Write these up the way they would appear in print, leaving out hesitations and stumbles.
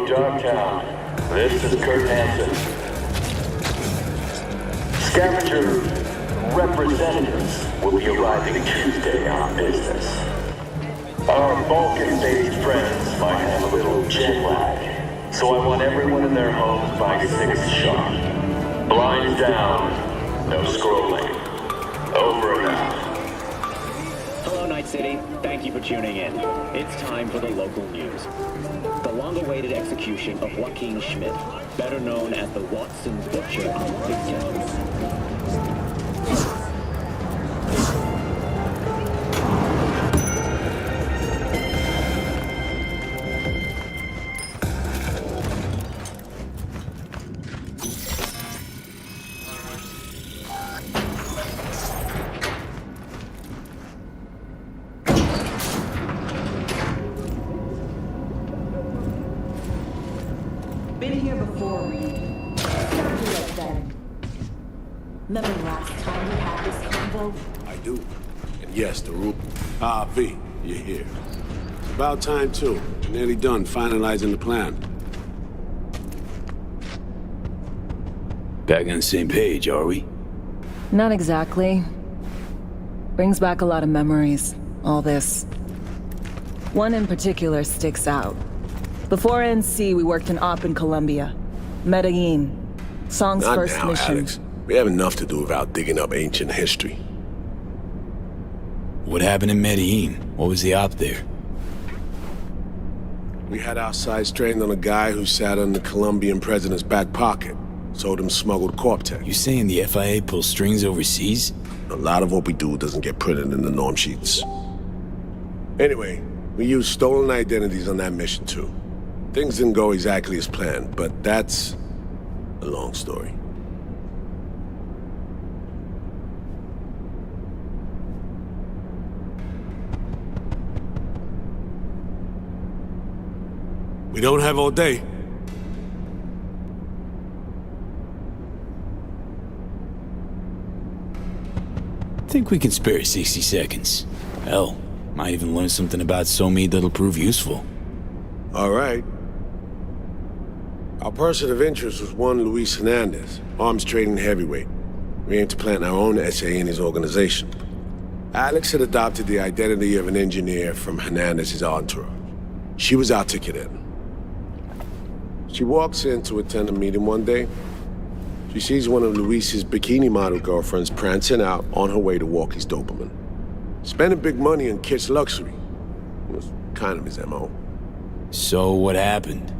from Darktown. This is Kurt Hansen. Scavenger representatives will be arriving Tuesday on business. Our Balkan-based friends might have a little jet lag, so I want everyone in their homes by 6 sharp. Blinds down, no scrolling. Over and out. Hello, Night City. Thank you for tuning in. It's time for the local news. The long-awaited execution of Joaquin Schmidt, better known as the Watson Butcher of Big Town. Been here before, Reed. Started it then. Remember last time we had this convo? I do. And yes, the rule. V, you're here. It's about time, too. Nearly done finalizing the plan. Back on the same page, are we? Not exactly. Brings back a lot of memories, all this. One in particular sticks out. Before NC, we worked in Op in Colombia. Medellin. Song's Not first now, mission. Alex. We have enough to do without digging up ancient history. What happened in Medellin? What was the op there? We had our sights trained on a guy who sat in the Colombian president's back pocket. Sold him smuggled Corp-Tech. You saying the FIA pulls strings overseas? A lot of what we do doesn't get printed in the norm sheets. Anyway, we used stolen identities on that mission, too. Things didn't go exactly as planned, but that's a long story. We don't have all day. Think we can spare 60 seconds. Hell, might even learn something about Somi that'll prove useful. All right. Our person of interest was one Luis Hernandez, arms trading heavyweight. We aim to plant our own SA in his organization. Alex had adopted the identity of an engineer from Hernandez's entourage. She was our ticket in. She walks in to attend a meeting one day. She sees one of Luis's bikini model girlfriends prancing out on her way to walk his Doberman. Spending big money on kitsch luxury. It was kind of his MO. So what happened?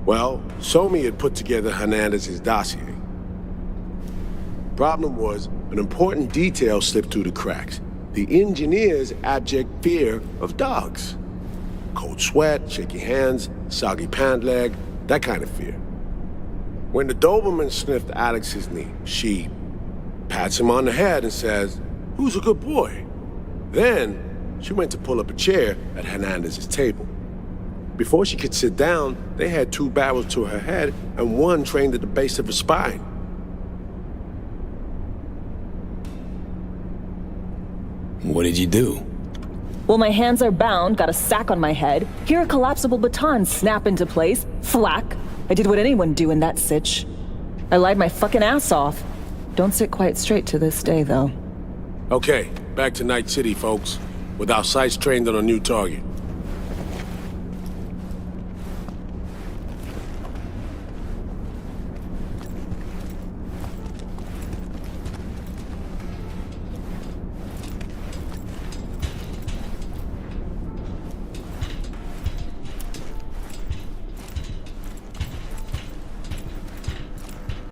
Well, Somi had put together Hernandez's dossier. Problem was, an important detail slipped through the cracks. The engineer's abject fear of dogs. Cold sweat, shaky hands, soggy pant leg, that kind of fear. When the Doberman sniffed Alex's knee, she pats him on the head and says, "Who's a good boy?" Then, she went to pull up a chair at Hernandez's table. Before she could sit down, they had 2 barrels to her head and one trained at the base of her spine. What did you do? Well, my hands are bound, got a sack on my head. Here a collapsible baton snap into place. Flack. I did what anyone do in that sitch. I lied my fucking ass off. Don't sit quite straight to this day, though. Okay, back to Night City, folks. With our sights trained on a new target.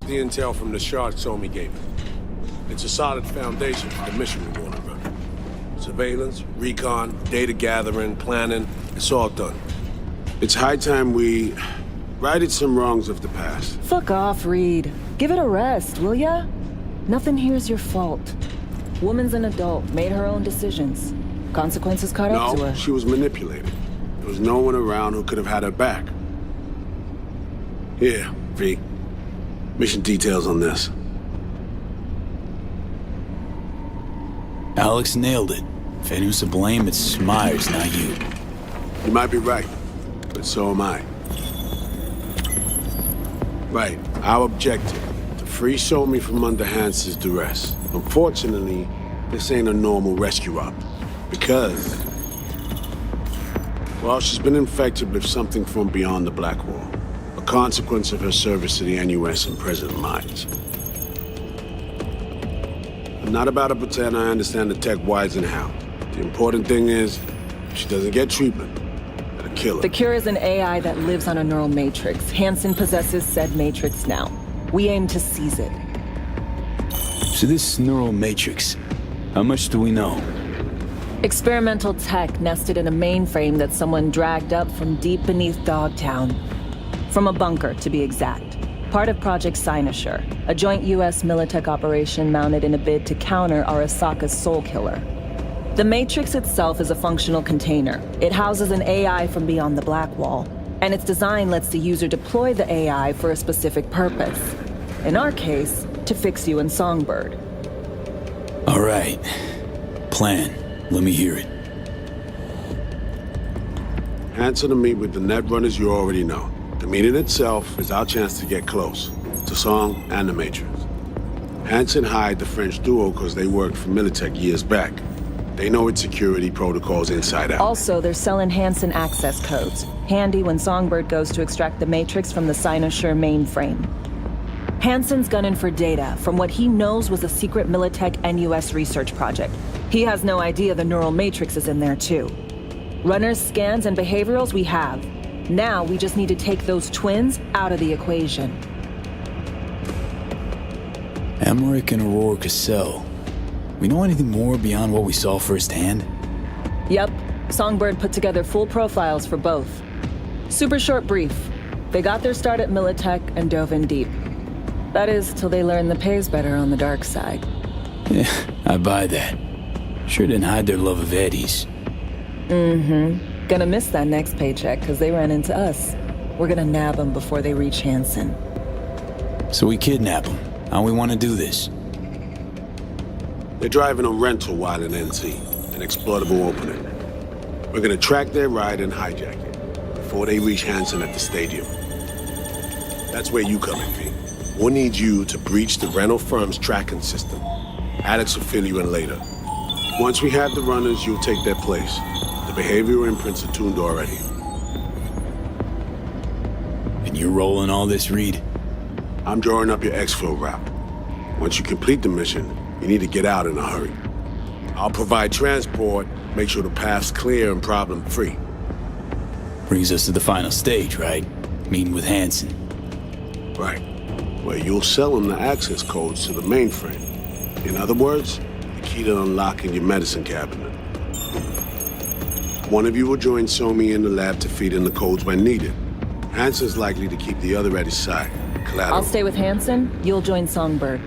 The intel from the shard Somi gave us. It's a solid foundation for the mission we want to run. Surveillance, recon, data gathering, planning, it's all done. It's high time we righted some wrongs of the past. Fuck off, Reed. Give it a rest, will ya? Nothing here's your fault. Woman's an adult, made her own decisions. Consequences caught up to No, her. she was manipulated. There was no one around who could have had her back. Here, V. Mission details on this. Alex nailed it. If anyone's to blame, it's Myers, not you. You might be right, but so am I. Right. Our objective, to free Somi from under Hansen's duress. Unfortunately, this ain't a normal rescue op. Because... well, she's been infected with something from beyond the Black Wall. A consequence of her service to the NUS and President Myers. I'm not about to pretend I understand the tech whys and how. The important thing is, if she doesn't get treatment, it'll kill her. The cure is an AI that lives on a neural matrix. Hansen possesses said matrix now. We aim to seize it. So this neural matrix, how much do we know? Experimental tech nested in a mainframe that someone dragged up from deep beneath Dogtown. From a bunker, to be exact. Part of Project Cynosure, a joint US Militech operation mounted in a bid to counter Arasaka's Soul Killer. The Matrix itself is a functional container. It houses an AI from beyond the Black Wall, and its design lets the user deploy the AI for a specific purpose. In our case, to fix you and Songbird. All right. Plan. Let me hear it. Hansen to meet with the Netrunners you already know. The meeting itself is our chance to get close, to Song and the Matrix. Hansen hired the French duo because they worked for Militech years back. They know its security protocols inside out. Also, they're selling Hansen access codes. Handy when Songbird goes to extract the Matrix from the Cynosure mainframe. Hansen's gunning for data from what he knows was a secret Militech NUS research project. He has no idea the neural matrix is in there too. Runners, scans, and behaviorals we have. Now we just need to take those twins out of the equation. Emmerich and Aurora Cassell. We know anything more beyond what we saw firsthand? Yep. Songbird put together full profiles for both. Super short brief. They got their start at Militech and dove in deep. That is, till they learned the pay's better on the dark side. Yeah, I buy that. Sure didn't hide their love of Eddies. Mm-hmm. Gonna miss that next paycheck, because they ran into us. We're gonna nab them before they reach Hansen. So we kidnap them. How we want to do this? They're driving a rental while in NC, an exploitable opening. We're gonna track their ride and hijack it, before they reach Hansen at the stadium. That's where you come in, V. We'll need you to breach the rental firm's tracking system. Alex will fill you in later. Once we have the runners, you'll take their place. The behavioral imprints are tuned already. And you're rolling all this, Reed? I'm drawing up your exfil route. Once you complete the mission, you need to get out in a hurry. I'll provide transport, make sure the path's clear and problem-free. Brings us to the final stage, right? Meeting with Hansen. Right. Where you'll sell them the access codes to the mainframe. In other words, the key to unlocking your medicine cabinet. One of you will join Somi in the lab to feed in the codes when needed. Hansen's likely to keep the other at his side. Collateral. I'll stay with Hansen, you'll join Songbird.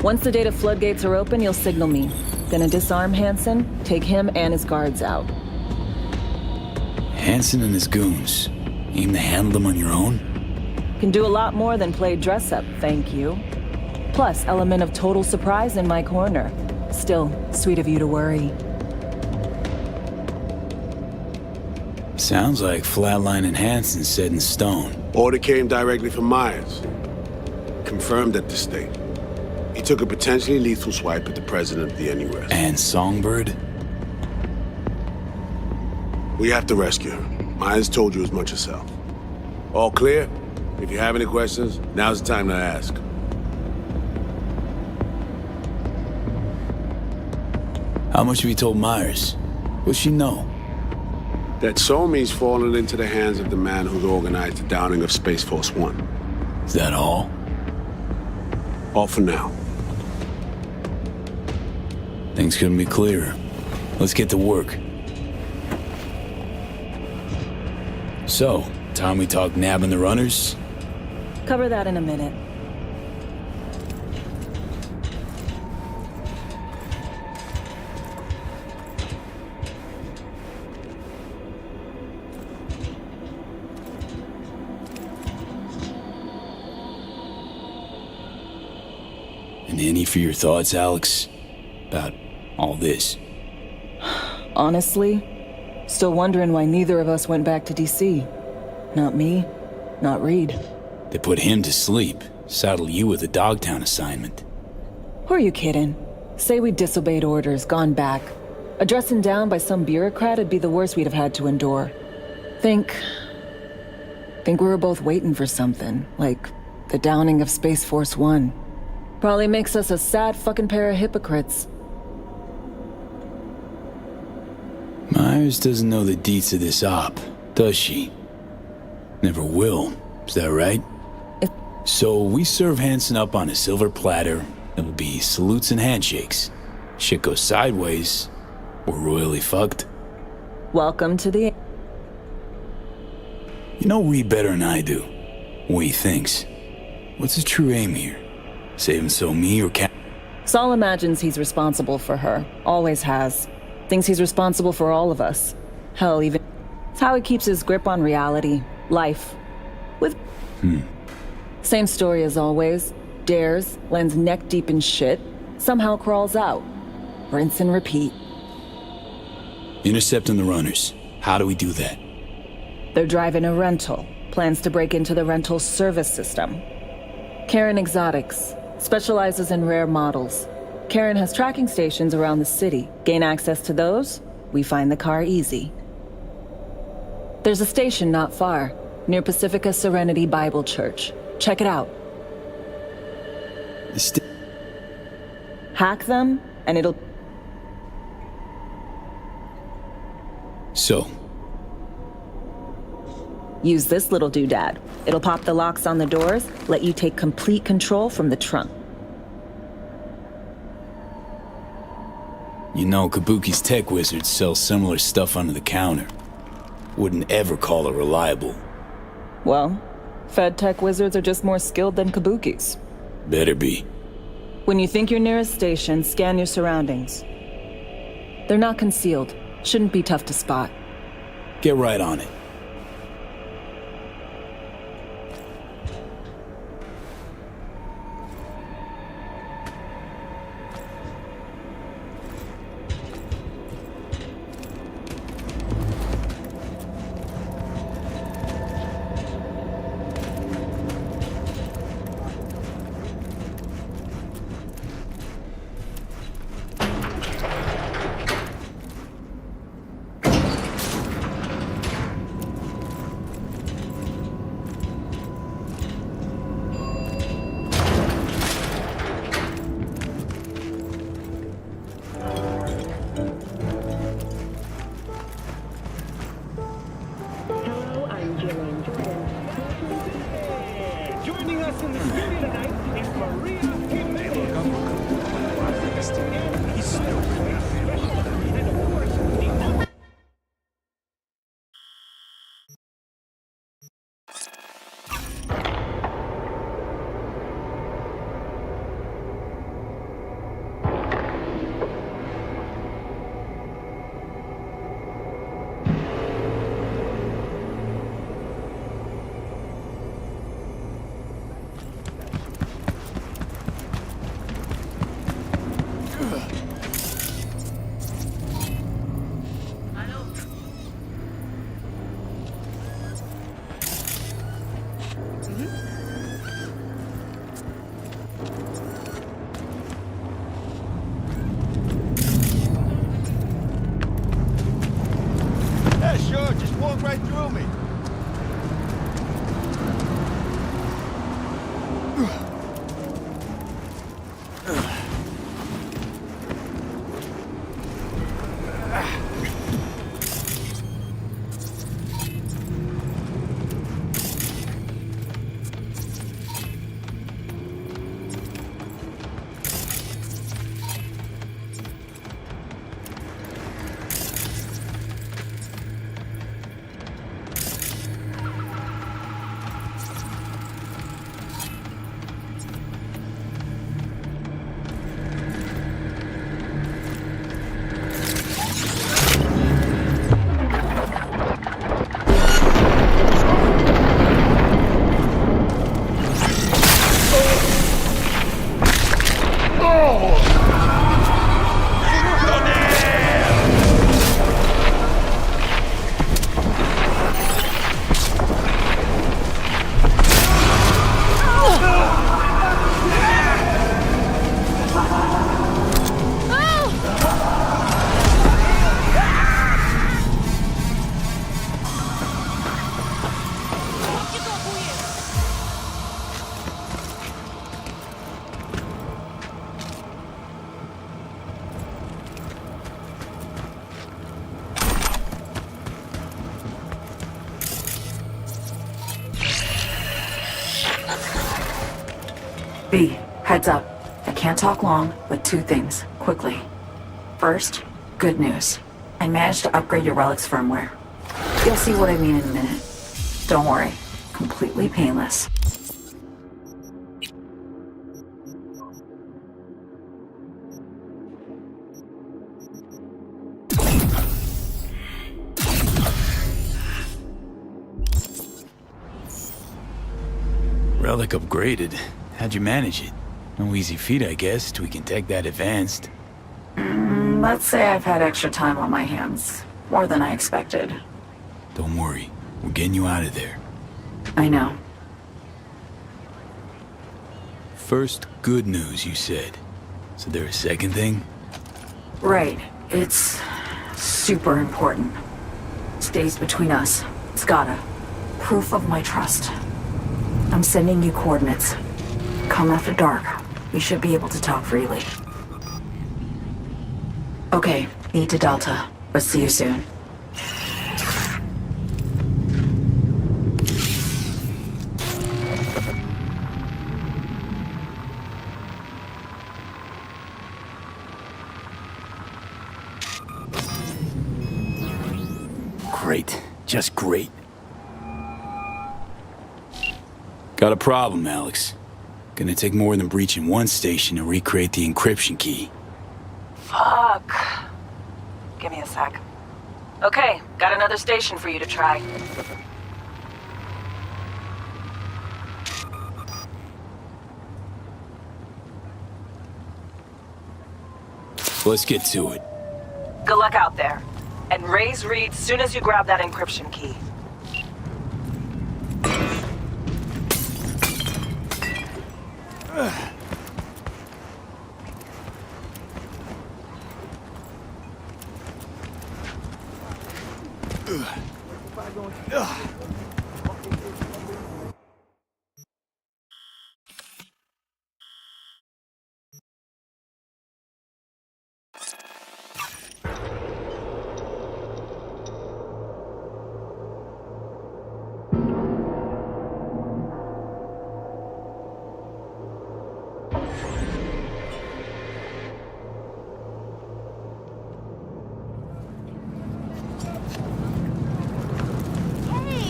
Once the data floodgates are open, you'll signal me. Gonna disarm Hansen, take him and his guards out. Hansen and his goons. Aim to handle them on your own? Can do a lot more than play dress-up, thank you. Plus, element of total surprise in my corner. Still, sweet of you to worry. Sounds like Flatline and Hansen set in stone. Order came directly from Myers. Confirmed at the state. He took a potentially lethal swipe at the president of the NUS. And Songbird? We have to rescue her. Myers told you as much herself. All clear? If you have any questions, now's the time to ask. How much have you told Myers? What's she know? That Somi's fallen into the hands of the man who's organized the downing of Space Force One. Is that all? All for now. Things couldn't be clearer. Let's get to work. So, time we talk nabbing the runners? Cover that in a minute. And any for your thoughts, Alex? About all this? Honestly, still wondering why neither of us went back to DC. Not me, not Reed. They put him to sleep, saddle you with a Dogtown assignment. Who are you kidding? Say we disobeyed orders, gone back. Addressing down by some bureaucrat would be the worst we'd have had to endure. Think we were both waiting for something, like the downing of Space Force One. Probably makes us a sad fucking pair of hypocrites. Myers doesn't know the deets of this op, does she? Never will, is that right? So we serve Hansen up on a silver platter. It'll be salutes and handshakes. Shit goes sideways, we're royally fucked. Welcome to the... You know Reed better than I do. What he thinks. What's his true aim here? Saving so me or Cat? Saul imagines he's responsible for her. Always has. Thinks he's responsible for all of us. Hell, even... It's how he keeps his grip on reality. Life. With... Same story as always. Dares, lands neck deep in shit, somehow crawls out. Rinse and repeat. Intercepting the runners. How do we do that? They're driving a rental. Plans to break into the rental service system. Karen Exotics. Specializes in rare models. Karen has tracking stations around the city. Gain access to those, we find the car easy. There's a station not far, near Pacifica Serenity Bible Church. Check it out. Hack them, and it'll... So? Use this little doodad. It'll pop the locks on the doors, let you take complete control from the trunk. You know, Kabuki's tech wizards sell similar stuff under the counter. Wouldn't ever call it reliable. Well, Fed tech wizards are just more skilled than Kabuki's. Better be. When you think you're near a station, scan your surroundings. They're not concealed. Shouldn't be tough to spot. Get right on it. B, heads up. I can't talk long, but two things, quickly. First, good news. I managed to upgrade your relic's firmware. You'll see what I mean in a minute. Don't worry, completely painless. Relic upgraded. How'd you manage it? No easy feat, I guess, tweaking tech that advanced. Let's say I've had extra time on my hands. More than I expected. Don't worry, we're getting you out of there. I know. First, good news, you said. So there a second thing? Right. It's super important. Stays between us. It's gotta. Proof of my trust. I'm sending you coordinates. Come after dark. We should be able to talk freely. Okay, E to Delta. But see you soon. Great. Just great. Got a problem, Alex. Gonna take more than breaching one station to recreate the encryption key. Fuck. Give me a sec. Okay, got another station for you to try. Let's get to it. Good luck out there. And raise Reed soon as you grab that encryption key.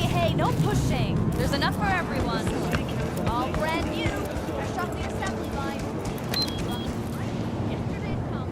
Hey, no pushing. There's enough for everyone. All brand new. Fresh off the assembly line. Yesterday's come.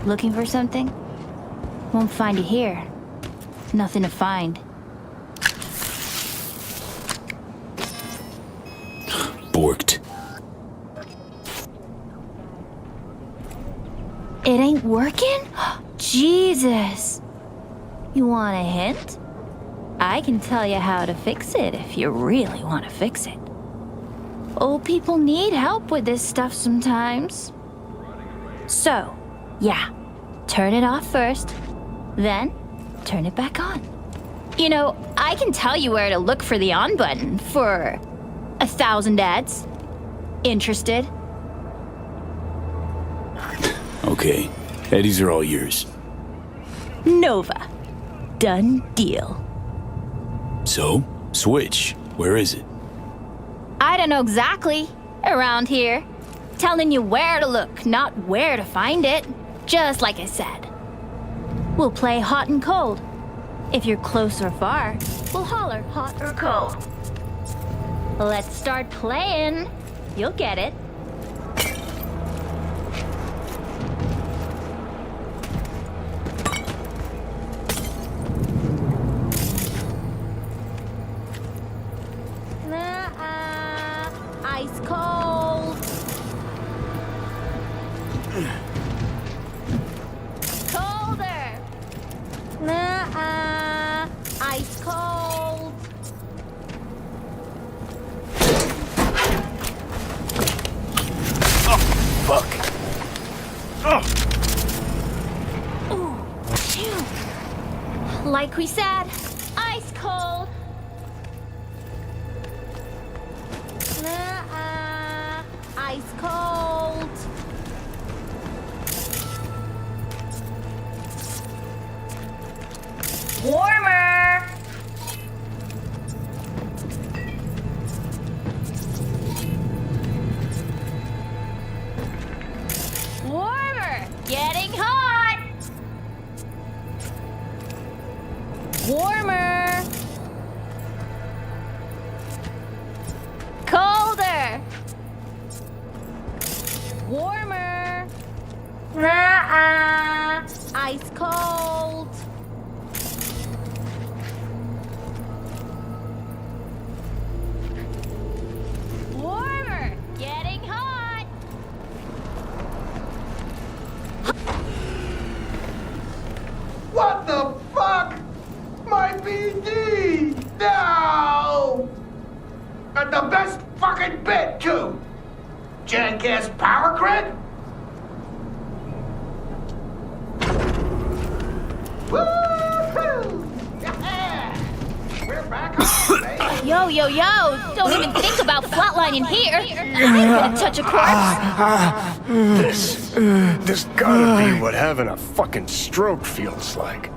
Looking for something? Won't find it here. Nothing to find. Borked. ain't working? Jesus. You want a hint? I can tell you how to fix it if you really want to fix it. Old people need help with this stuff sometimes. So, yeah, turn it off first, then turn it back on. You know, I can tell you where to look for the on button for 1,000 ads. Interested? Okay, Eddies are all yours. Nova. Done deal. So, Switch, where is it? I don't know exactly. Around here. Telling you where to look, not where to find it. Just like I said. We'll play hot and cold. If you're close or far, we'll holler hot or cold. Let's start playing. You'll get it. Ice cold. Colder. Ice cold. Oh, fuck. Oh. Ooh, phew. Like we said, ice cold. Ice cold. Warmer. Warmer. Getting hot. Warmer. Colder. Warmer. Ice cold. Warmer. Getting hot. What the fuck? My BD! No! And the best fucking bit, too! Jackass power grid? Woo-hoo! Yeah! We're back on, baby! Yo, yo, yo! Don't even think about flatlining here. I'm gonna touch a corpse. This gotta be what having a fucking stroke feels like.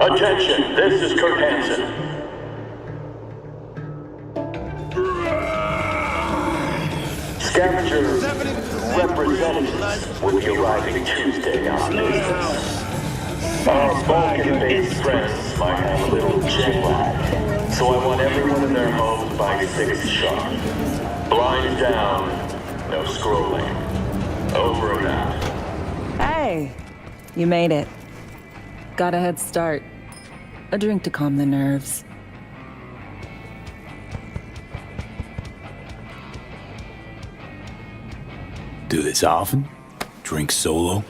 Attention, this is Kurt Hansen. Scavenger representatives will be arriving Tuesday on business. Our Vulcan-based friends might have a little jet lag, so I want everyone in their homes by 6 sharp. Blinds down, no scrolling. Over and out. Hey, you made it. Got a head start. A drink to calm the nerves. Do this often? Drink solo?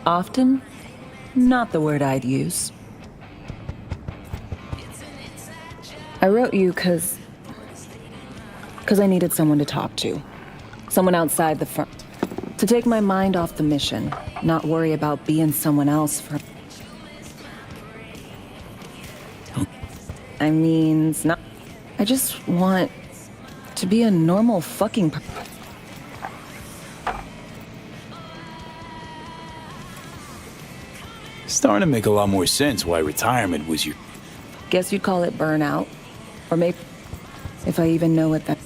Often? Not the word I'd use. I wrote you because I needed someone to talk to. Someone outside the firm. To take my mind off the mission, not worry about being someone else for... I mean, it's not... I just want to be a normal fucking... Starting to make a lot more sense why retirement was your... Guess you'd call it burnout. Or maybe... If I even know what that...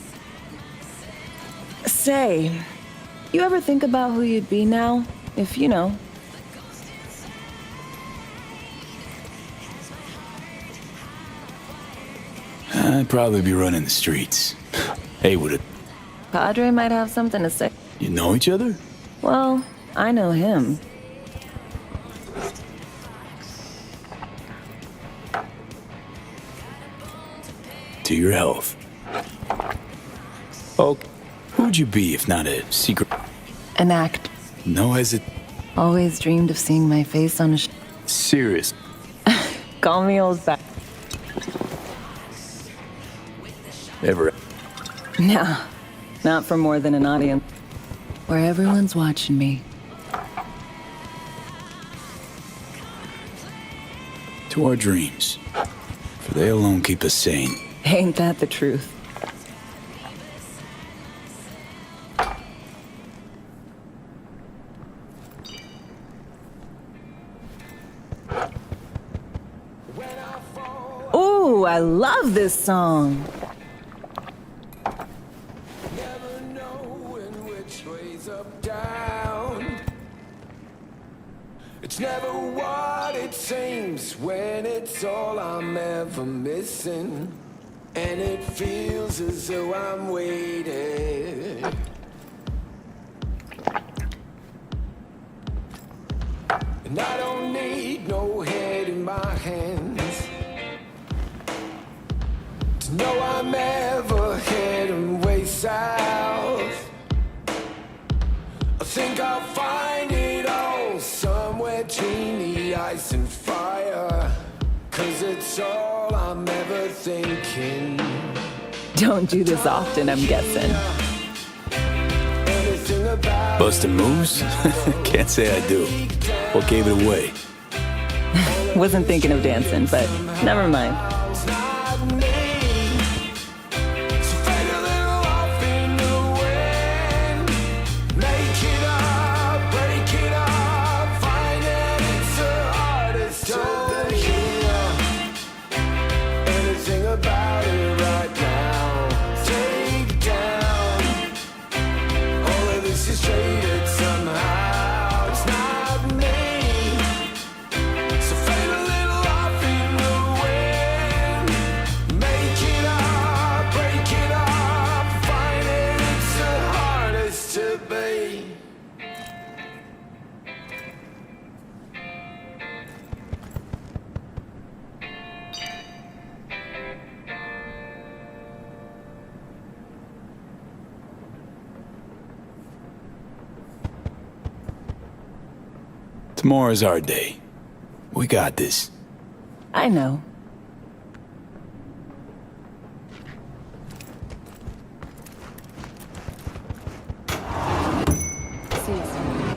Say, you ever think about who you'd be now? If, you know... I'd probably be running the streets. Hey, would it... Padre might have something to say. You know each other? Well, I know him. To your health. Oh, who'd you be if not a secret? An act. No hesit... Always dreamed of seeing my face on a Serious. Call me old fat. Ever... No, not for more than an audience. Where everyone's watching me. To our dreams. For they alone keep us sane. Ain't that the truth? Ooh, I love this song. Never knowing which way's up, down. It's never what it seems when it's all I'm ever missing. And it feels as though I'm waiting. And I don't need no head in my hands to know I'm ever heading way south. I think I'll find it all somewhere between the ice and fire. 'Cause it's all I'm ever thinking. Don't do this often, I'm guessing. Bustin' moves? Can't say I do. What gave it away? Wasn't thinking of dancing, but never mind. Tomorrow's our day. We got this. I know. See you soon.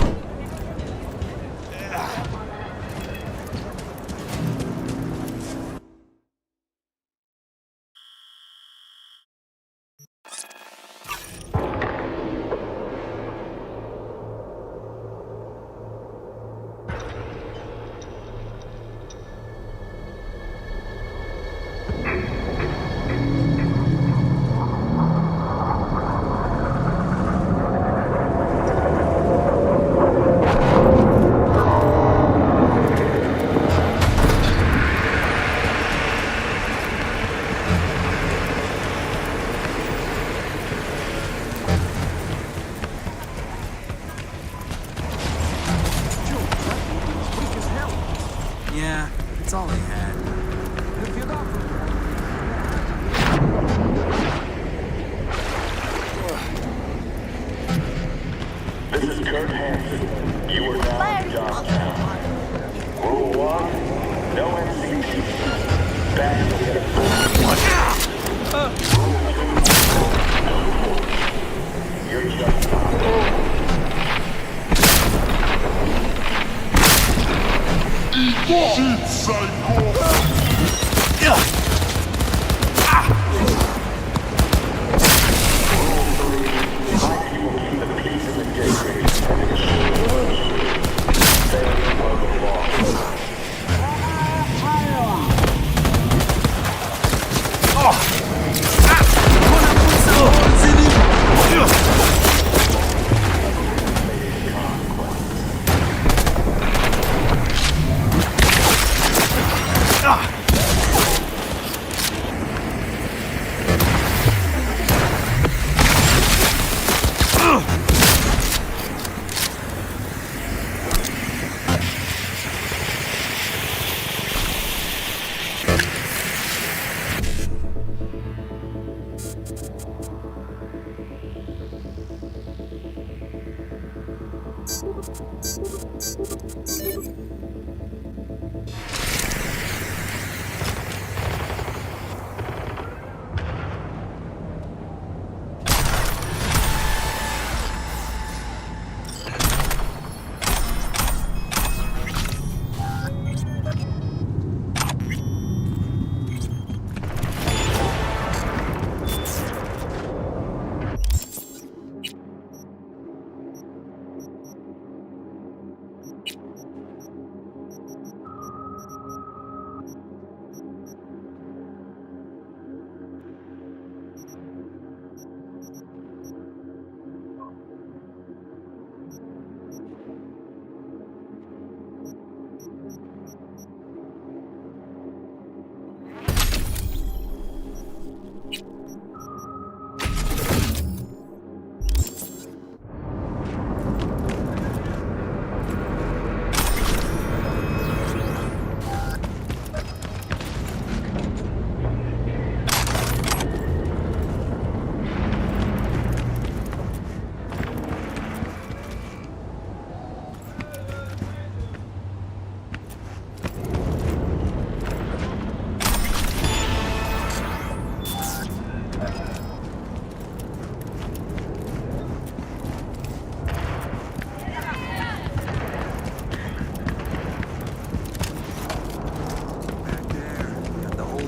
Yeah, it's all I had. This is Kurt Hansen. You are now in Johnstown. Rule 1, no MCT. Back to the Rule 2, no force. You're just Shit, psycho!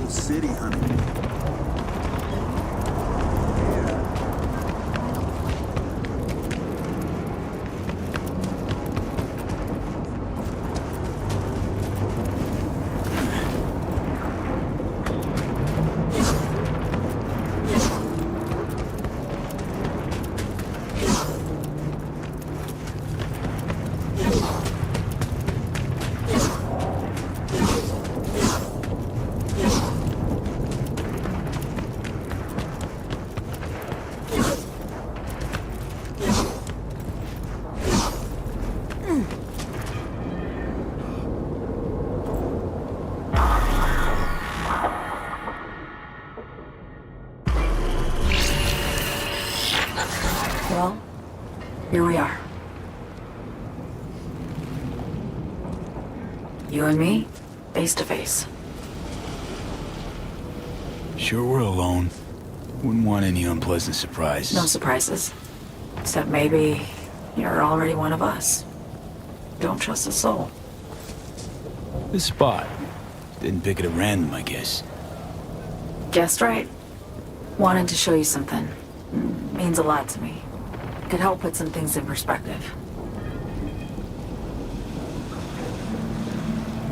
City hunting. Well, here we are. You and me, face to face. Sure we're alone. Wouldn't want any unpleasant surprises. No surprises. Except maybe you're already one of us. Don't trust a soul. This spot. Didn't pick it at random, I guess. Guessed right. Wanted to show you something. Means a lot to me. Could help put some things in perspective.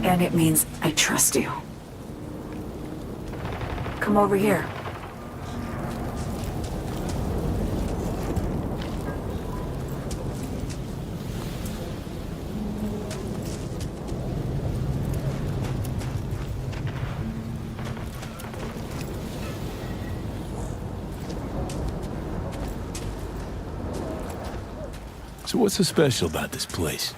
And it means I trust you. Come over here. So what's so special about this place?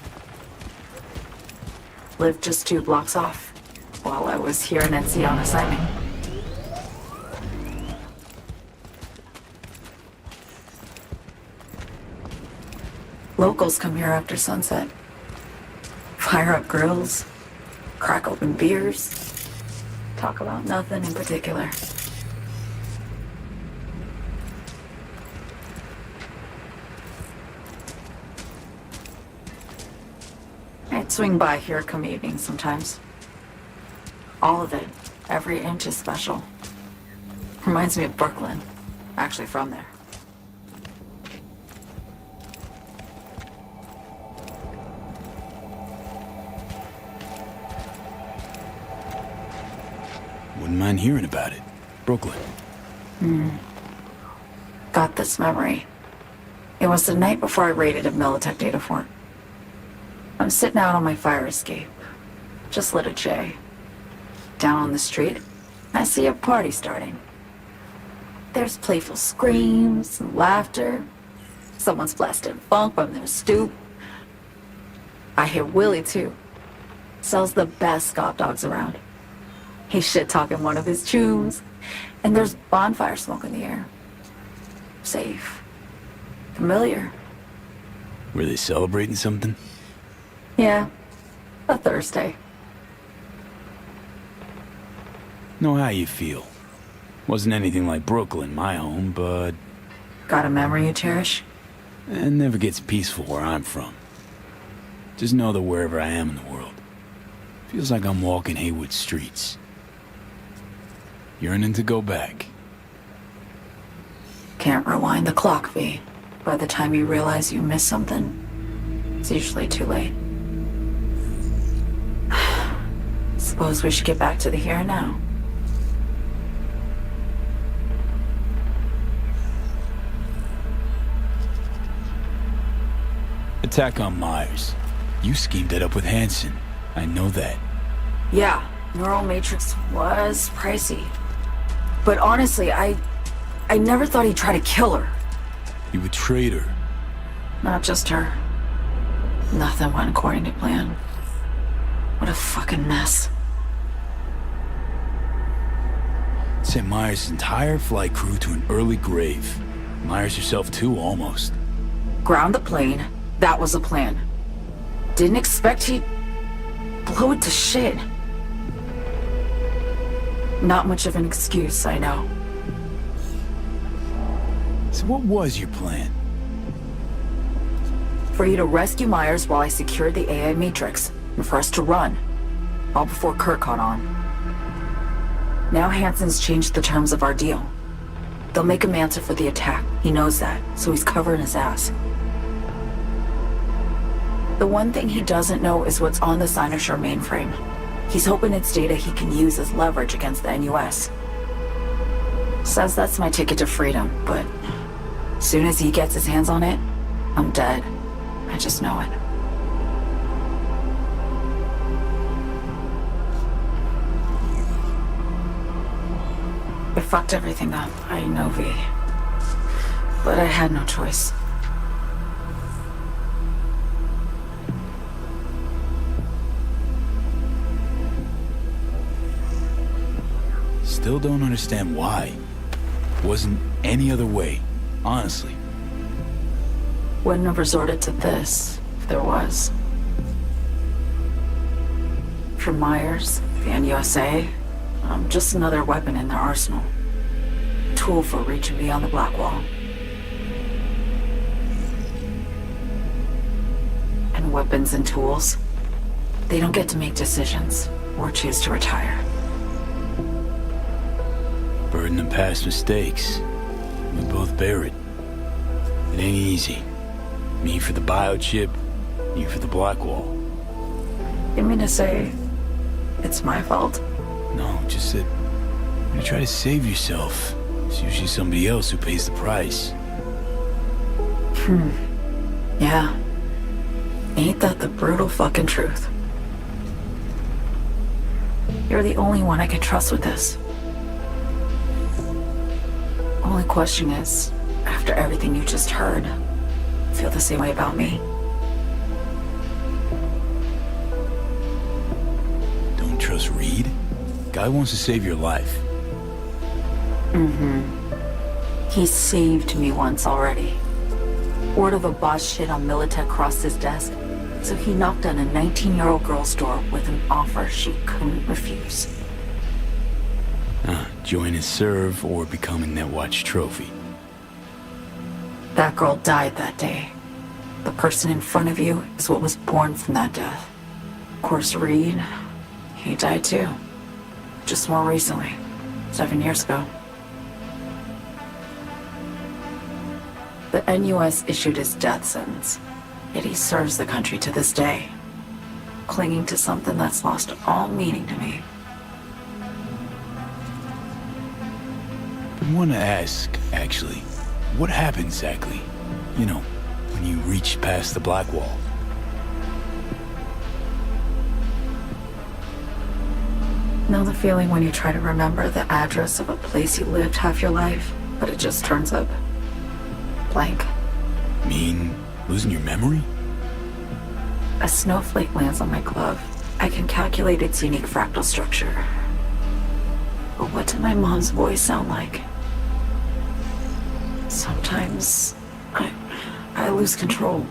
Lived just 2 blocks off, while I was here in NC on assignment. Locals come here after sunset. Fire up grills, crack open beers, talk about nothing in particular. I'd swing by here come evening sometimes. All of it, every inch is special. Reminds me of Brooklyn. Actually from there. Wouldn't mind hearing about it. Brooklyn. Got this memory. It was the night before I raided a Militech data fort. I'm sitting out on my fire escape. Just lit a J. Down on the street, I see a party starting. There's playful screams and laughter. Someone's blasting funk from their stoop. I hear Willie too. Sells the best scout dogs around. He's shit-talking one of his tunes, and there's bonfire smoke in the air. Safe. Familiar. Were they celebrating something? Yeah, a Thursday. Know how you feel. Wasn't anything like Brooklyn, my home, but... Got a memory you cherish? It never gets peaceful where I'm from. Just know that wherever I am in the world, feels like I'm walking Haywood streets. Yearning to go back. Can't rewind the clock, V. By the time you realize you missed something, it's usually too late. Suppose we should get back to the here and now. Attack on Myers. You schemed it up with Hansen. I know that. Yeah, Neural Matrix was pricey. But honestly, I never thought he'd try to kill her. You betrayed her. Not just her. Nothing went according to plan. What a fucking mess. Sent Myers' entire flight crew to an early grave. Myers herself too, almost. Ground the plane. That was the plan. Didn't expect he'd blow it to shit. Not much of an excuse, I know. So what was your plan? For you to rescue Myers while I secured the AI Matrix, and for us to run. All before Kurt caught on. Now Hansen's changed the terms of our deal. They'll make him answer for the attack. He knows that, so he's covering his ass. The one thing he doesn't know is what's on the Cynosure mainframe. He's hoping it's data he can use as leverage against the NUS. Says that's my ticket to freedom, but as soon as he gets his hands on it, I'm dead. I just know it. It fucked everything up, I know, V. But I had no choice. Still don't understand why. Wasn't any other way, honestly. Wouldn't have resorted to this, if there was. for Myers, the NUSA. I'm just another weapon in their arsenal. Tool for reaching beyond the Black Wall. And weapons and tools, they don't get to make decisions or choose to retire. Burden of past mistakes. We both bear it. It ain't easy. Me for the biochip, you for the Black Wall. You mean to say it's my fault? No, just that when you try to save yourself, it's usually somebody else who pays the price. Yeah. Ain't that the brutal fucking truth? You're the only one I can trust with this. Only question is, after everything you just heard, feel the same way about me? Don't trust Reed? Guy wants to save your life. He saved me once already. Word of a boss shit on Militech crossed his desk, so he knocked on a 19-year-old girl's door with an offer she couldn't refuse. Join and serve or become a Netwatch trophy. That girl died that day. The person in front of you is what was born from that death. Of course, Reed, he died too. Just more recently, 7 years ago. The NUS issued his death sentence, yet he serves the country to this day, clinging to something that's lost all meaning to me. I want to ask, actually, what happened exactly? You know, when you reached past the Black Wall. Know the feeling when you try to remember the address of a place you lived half your life, but it just turns up blank? Mean losing your memory? A snowflake lands on my glove. I can calculate its unique fractal structure. But what did my mom's voice sound like? Sometimes I lose control.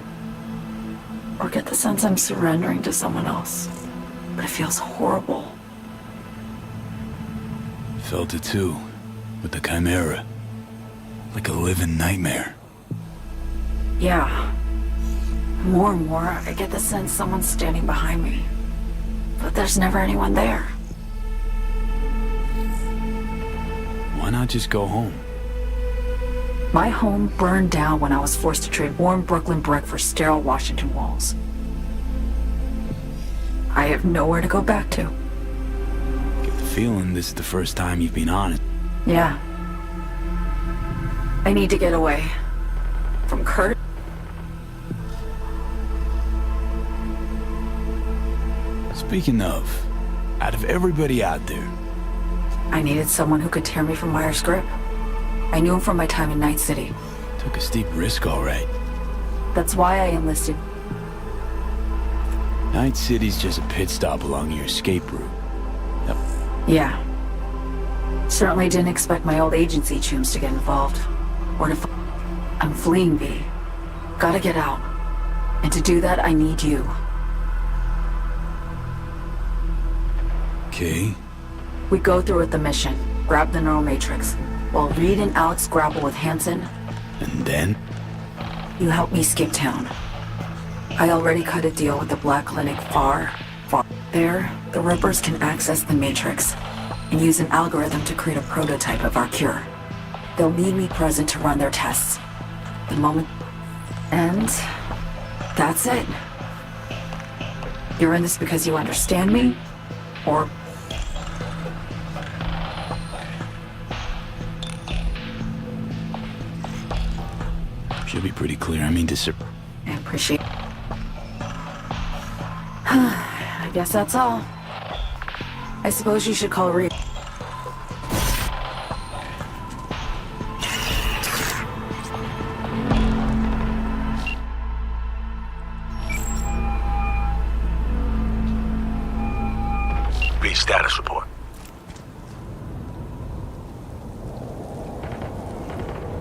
Or get the sense I'm surrendering to someone else. But it feels horrible. Felt it too, with the Chimera. Like a living nightmare. Yeah. More and more, I get the sense someone's standing behind me. But there's never anyone there. Why not just go home? My home burned down when I was forced to trade warm Brooklyn brick for sterile Washington walls. I have nowhere to go back to. Get the feeling this is the first time you've been honest. Yeah. I need to get away. From Kurt. Speaking of, out of everybody out there, I needed someone who could tear me from Myers' grip. I knew him from my time in Night City. took a steep risk, all right. That's why I enlisted. Night City's just a pit stop along your escape route. Yep. Yeah. Certainly didn't expect my old agency chooms to get involved. Or to I'm fleeing, V. Gotta get out. And to do that, I need you. Okay. We go through with the mission. Grab the neural matrix. While Reed and Alex grapple with Hansen. And then? You help me skip town. I already cut a deal with the Black Clinic far. There, the Rippers can access the Matrix and use an algorithm to create a prototype of our cure. They'll need me present to run their tests. The moment... And... that's it. You're in this because you understand me? Or... Should be pretty clear. I mean to I appreciate... I guess that's all. I suppose you should call Reed. Read status report.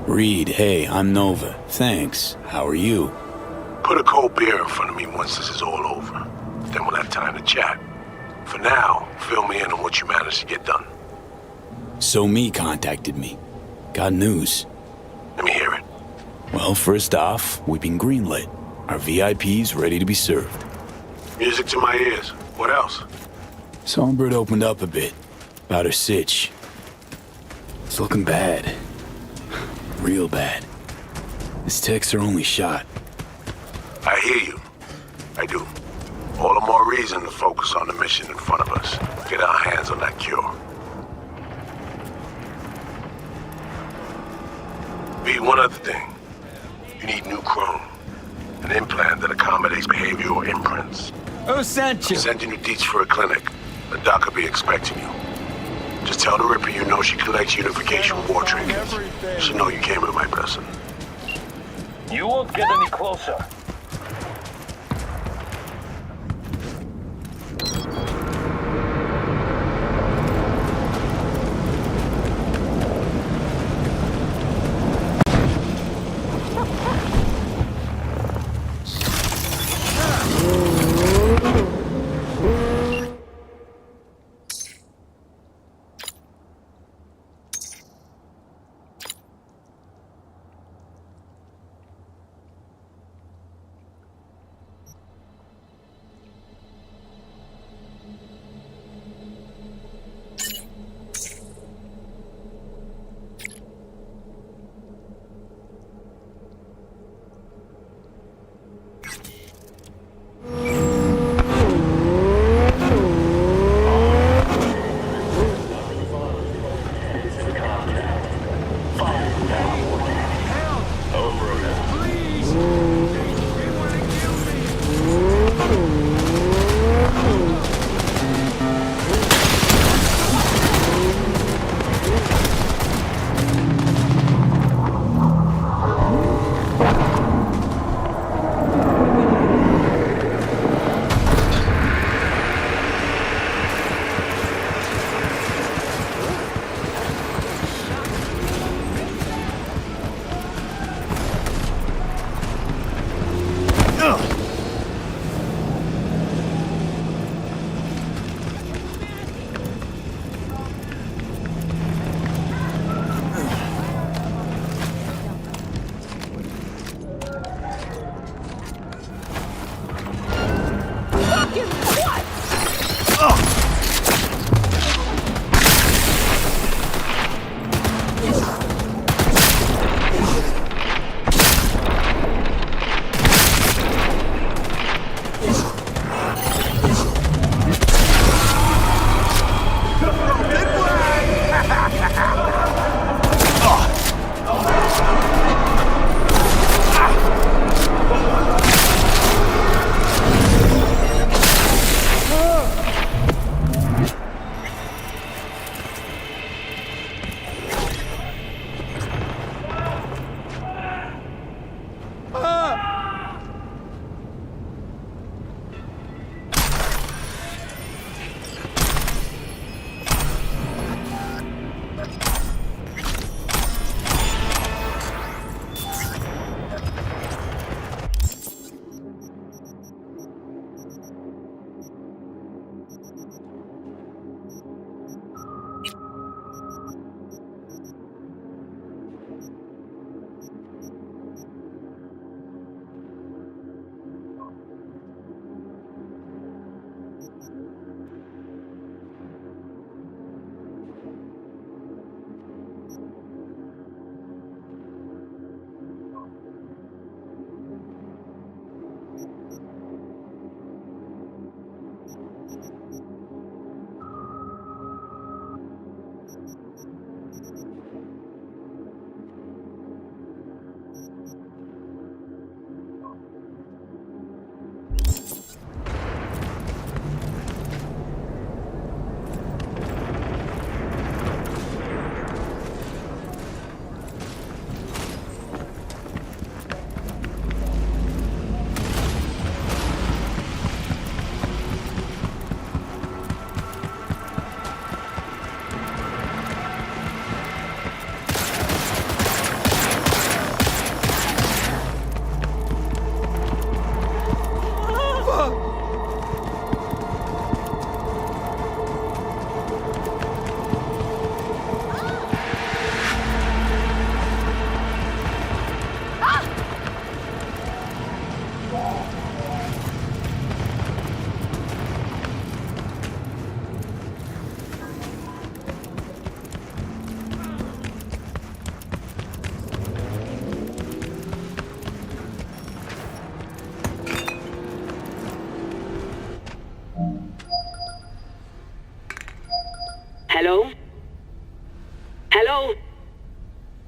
Reed, hey, I'm Nova. Thanks. How are you? Put a cold beer in front of me once this is all over. Then we'll have time to chat. For now, fill me in on what you managed to get done. So Me contacted me. Got news. Let me hear it. Well, first off, we've been greenlit. Our VIP's ready to be served. Music to my ears. What else? Songbird opened up a bit about her sitch. It's looking bad. Real bad. This tech's her only shot. I hear you. I do. All the more reason to focus on the mission in front of us. Get our hands on that cure. B, one other thing. You need new chrome. An implant that accommodates behavioral imprints. Who sent you? I'm sending you deets for a clinic. The doc will be expecting you. Just tell the Ripper you know she collects unification war trinkets. She'll know you came with my person. You won't get any closer.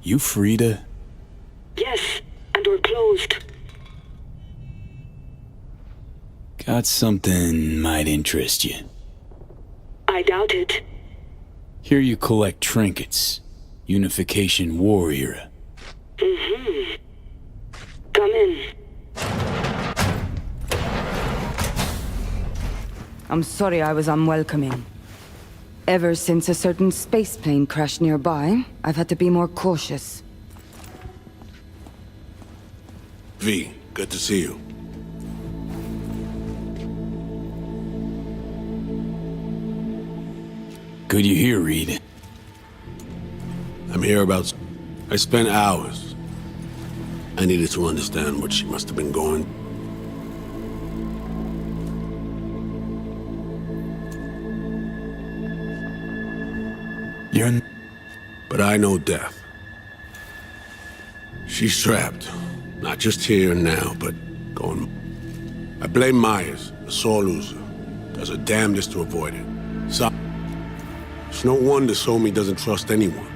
You Frida? Yes, and we're closed. Got something might interest you. I doubt it. Here you collect trinkets. Unification War era. Mm-hmm. Come in. I'm sorry I was unwelcoming. Ever since a certain space plane crashed nearby, I've had to be more cautious. V, good to see you. Good you're here, Reed. I'm here about... I spent hours. I needed to understand what she must have been going. You're in... But I know death. She's trapped. Not just here and now, but going... I blame Myers, a sore loser. Does her damnedest to avoid it. So... It's no wonder Somi doesn't trust anyone.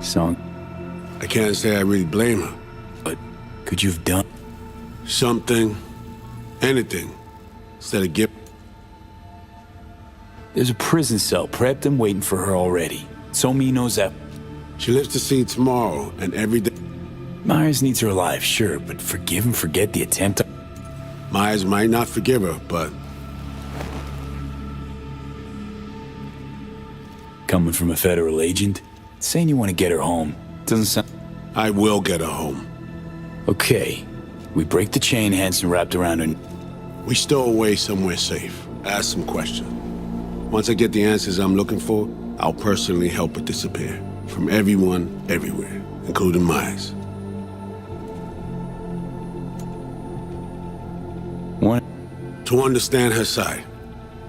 So... I can't say I really blame her. But could you have done... Something. Anything. Instead of giving... There's a prison cell prepped and waiting for her already. Somi knows that. She lives to see tomorrow, and every day... Myers needs her alive, sure, but forgive and forget the attempt. Myers might not forgive her, but... Coming from a federal agent? Saying you want to get her home. Doesn't sound... I will get her home. Okay. We break the chain Hansen wrapped around her... We stow away somewhere safe. Ask some questions. Once I get the answers I'm looking for, I'll personally help her disappear. From everyone, everywhere, including Myers. What? To understand her side.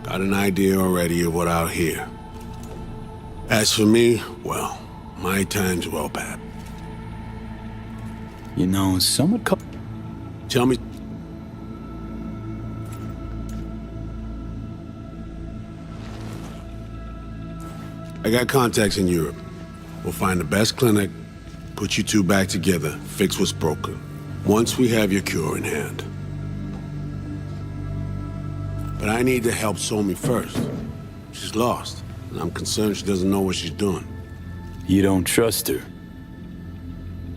Got an idea already of what I'll hear. As for me, well, my time's well past. You know, some would call... Tell me... I got contacts in Europe. We'll find the best clinic, put you two back together, fix what's broken. Once we have your cure in hand. But I need to help Somi first. She's lost, and I'm concerned she doesn't know what she's doing. You don't trust her?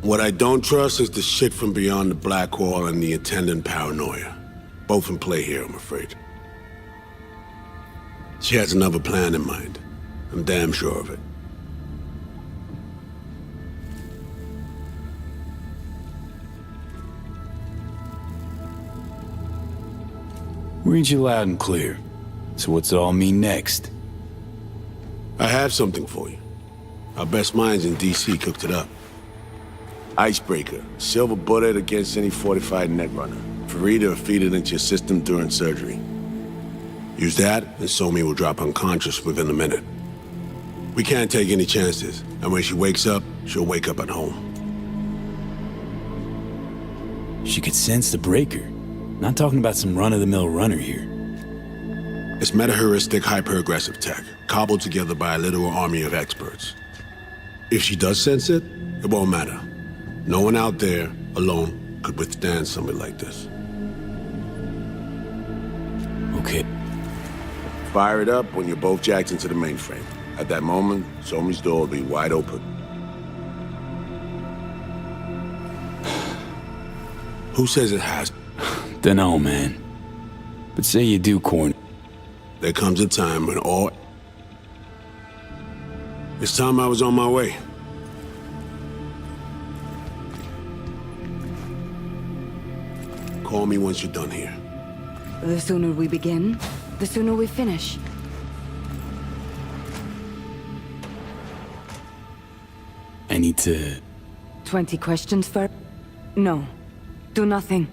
What I don't trust is the shit from beyond the black wall and the attendant paranoia. Both in play here, I'm afraid. She has another plan in mind. I'm damn sure of it. Read you loud and clear. So what's it all mean next? I have something for you. Our best minds in D.C. cooked it up. Icebreaker. Silver bullet against any fortified netrunner. Farida will feed it into your system during surgery. Use that, and Somi will drop unconscious within a minute. We can't take any chances, and when she wakes up, she'll wake up at home. She could sense the breaker. Not talking about some run-of-the-mill runner here. It's meta-heuristic, hyper-aggressive tech, cobbled together by a literal army of experts. If she does sense it, it won't matter. No one out there, alone, could withstand something like this. Okay. Fire it up when you're both jacked into the mainframe. At that moment, Somi's door will be wide open. Who says it has? Dunno, man. But say you do, Corn. There comes a time when all... It's time I was on my way. Call me once you're done here. The sooner we begin, the sooner we finish. I need to... 20 questions first? No. Do nothing.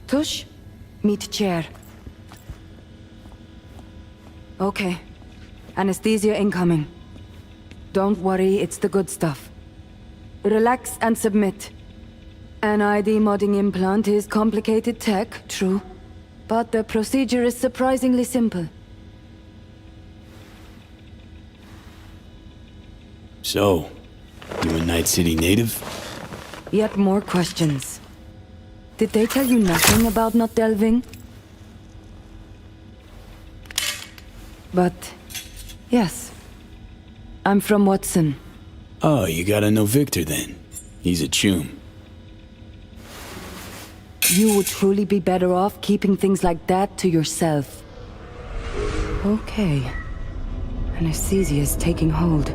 Tush? Meet chair. Okay. Anesthesia incoming. Don't worry, it's the good stuff. Relax and submit. An ID modding implant is complicated tech, true. But the procedure is surprisingly simple. So, you a Night City native? Yet more questions. Did they tell you nothing about not delving? But, yes. I'm from Watson. Oh, you gotta know Victor then. He's a chum. You would truly be better off keeping things like that to yourself. Okay. Anesthesia's taking hold.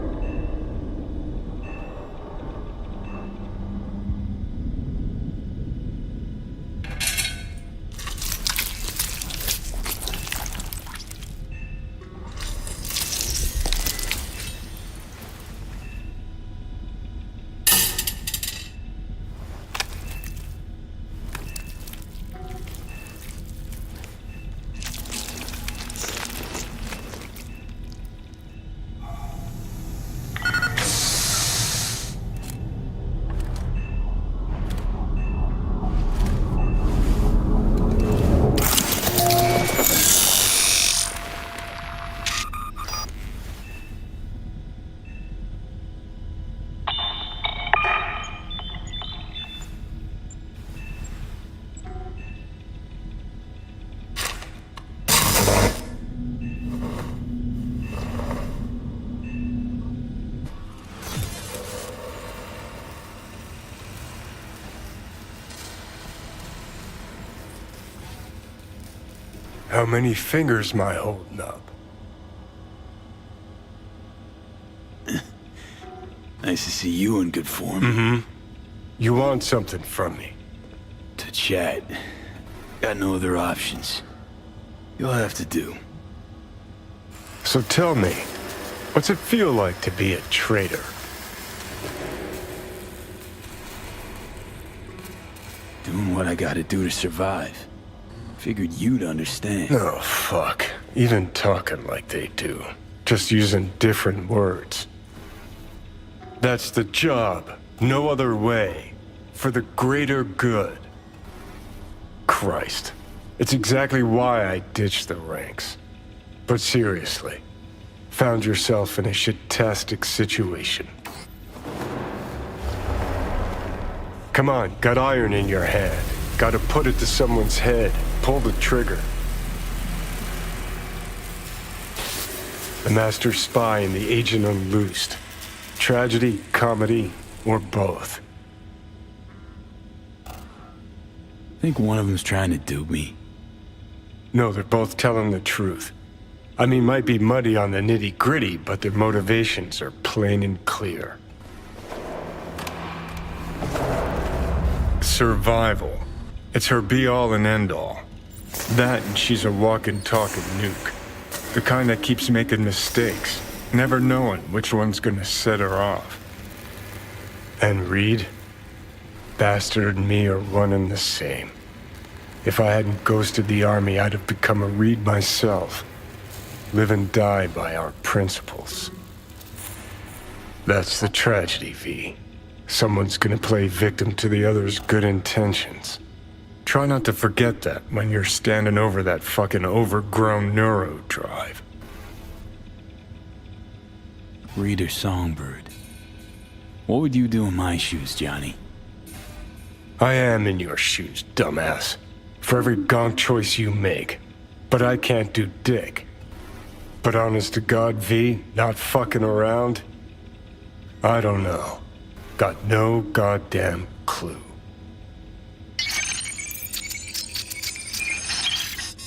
How many fingers am I holding up? Nice to see you in good form. Mm-hmm. You want something from me? To chat. Got no other options. You'll have to do. So tell me, what's it feel like to be a traitor? Doing what I gotta do to survive. Figured you'd understand. Oh, fuck. Even talking like they do. Just using different words. That's the job. No other way. For the greater good. Christ. It's exactly why I ditched the ranks. But seriously, found yourself in a shit-tastic situation. Come on, got iron in your hand. Gotta put it to someone's head. Pull the trigger. The master spy and the agent unloosed. Tragedy, comedy, or both. Think one of them's trying to dupe me. No, they're both telling the truth. I mean, might be muddy on the nitty-gritty, but their motivations are plain and clear. Survival. It's her be-all and end-all. That and she's a walking, talking nuke. The kind that keeps making mistakes, never knowing which one's gonna set her off. And Reed? Bastard and me are one and the same. If I hadn't ghosted the army, I'd have become a Reed myself. Live and die by our principles. That's the tragedy, V. Someone's gonna play victim to the other's good intentions. Try not to forget that when you're standing over that fucking overgrown neuro drive. Reader Songbird. What would you do in my shoes, Johnny? I am in your shoes, dumbass. For every gonk choice you make. But I can't do dick. But honest to God, V, not fucking around? I don't know. Got no goddamn clue.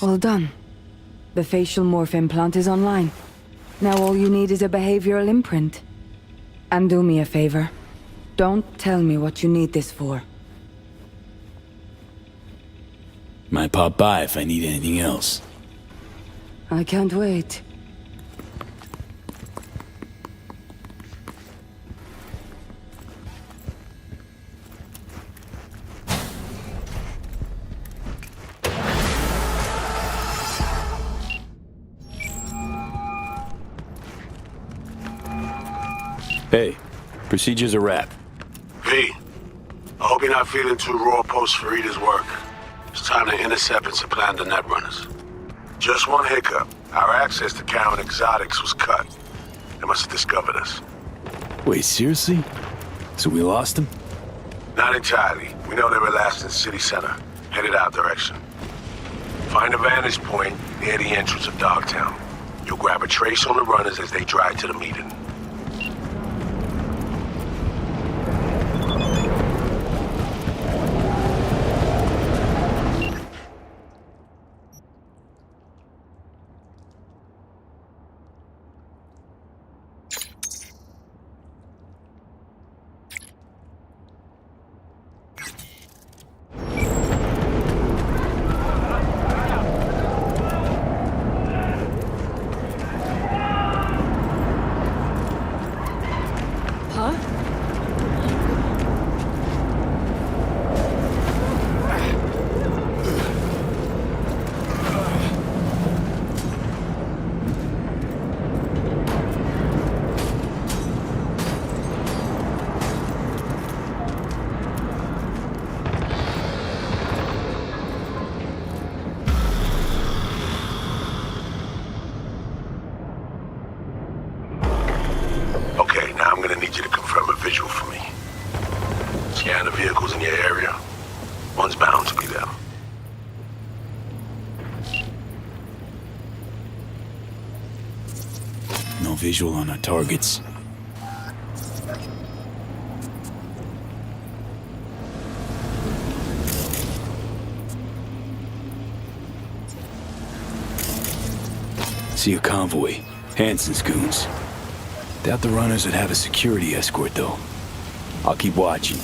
All done. The facial morph implant is online. Now all you need is a behavioral imprint. And do me a favor. Don't tell me what you need this for. Might pop by if I need anything else. I can't wait. Hey, procedure's a wrap. V, I hope you're not feeling too raw post Farida's work. It's time to intercept and supplant the netrunners. Just one hiccup. Our access to Karen exotics was cut. They must have discovered us. Wait, seriously? So we lost him? Not entirely. We know they were last in city center. Headed out direction. Find a vantage point near the entrance of Dogtown. You'll grab a trace on the runners as they drive to the meeting. Okay, now I'm gonna need you to confirm a visual for me. Scan the vehicles in your area. One's bound to be them. No visual on our targets. See a convoy. Hansen's goons. Doubt the runners would have a security escort, though. I'll keep watching.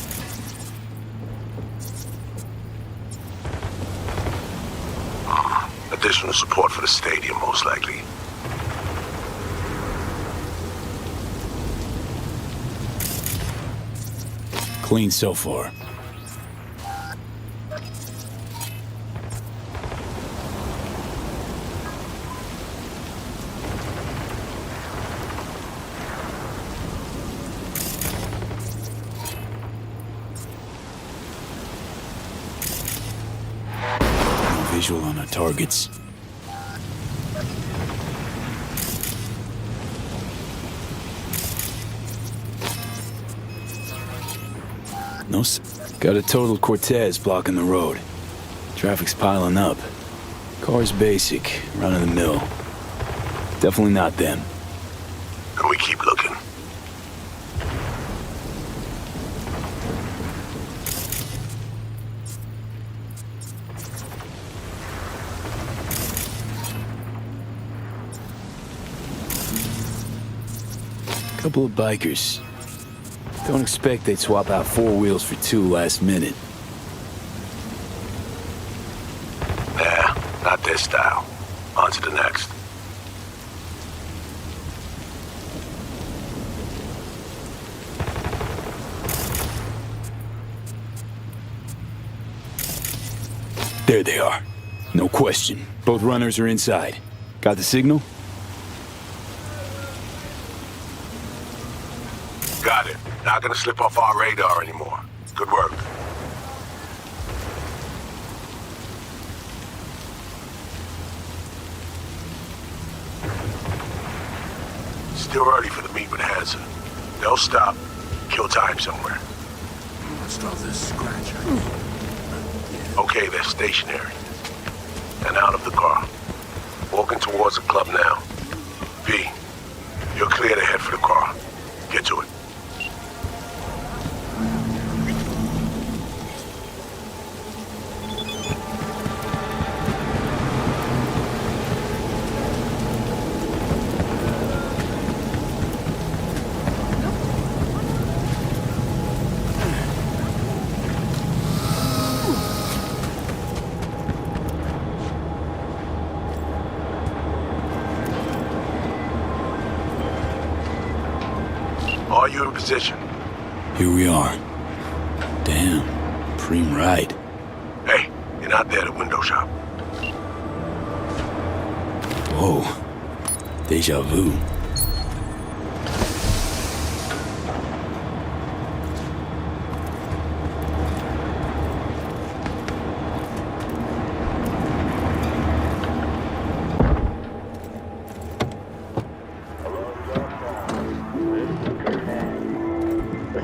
Additional support for the stadium, most likely. Clean so far. Visual on our targets. No, got a total Cortez blocking the road. Traffic's piling up. Car's basic, run of the mill. Definitely not them. Can we keep looking? Couple of bikers. Don't expect they'd swap out 4 wheels for 2 last minute. Nah, not their style. On to the next. There they are. No question. Both runners are inside. Got the signal? Got it. Not gonna slip off our radar anymore. Good work. Still early for the meet with Hansen. They'll stop. Kill time somewhere. Let's draw this scratcher. Okay, they're stationary. And out of the car. Walking towards the club now. V, you're clear to head for the car. Get to it. Are you in position? Here we are. Damn. Preem ride. Hey, you're not there at window shop. Whoa. Deja vu.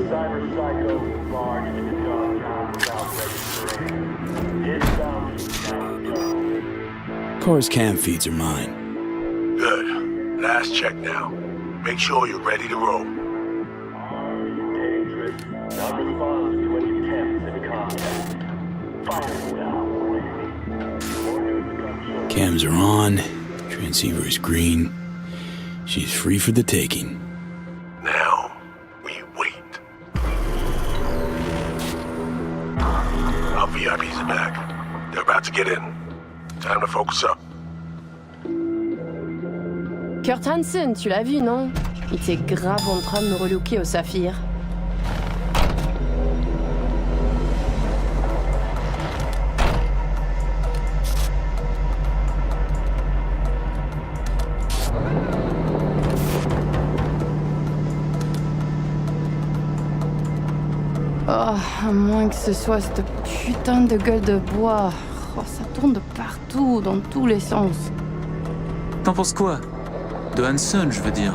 cyber psycho barged into Dogtown without registration. Inbound to downtown. Core's cam feeds are mine. Good. Last check now. Make sure you're ready to roll. Dangerous. Not responsive to any attempts at contact. Fire now. Cams are on. Transceiver is green. She's free for the taking. Now, we wait. Our VIPs are back. They're about to get in. Time to focus up. Kurt Hansen, tu l'as vu, non? Il était grave en train de me relooker au saphir. Oh, à moins que ce soit cette putain de gueule de bois. Oh, ça tourne de partout, dans tous les sens. T'en penses quoi? De Hanson, je veux dire.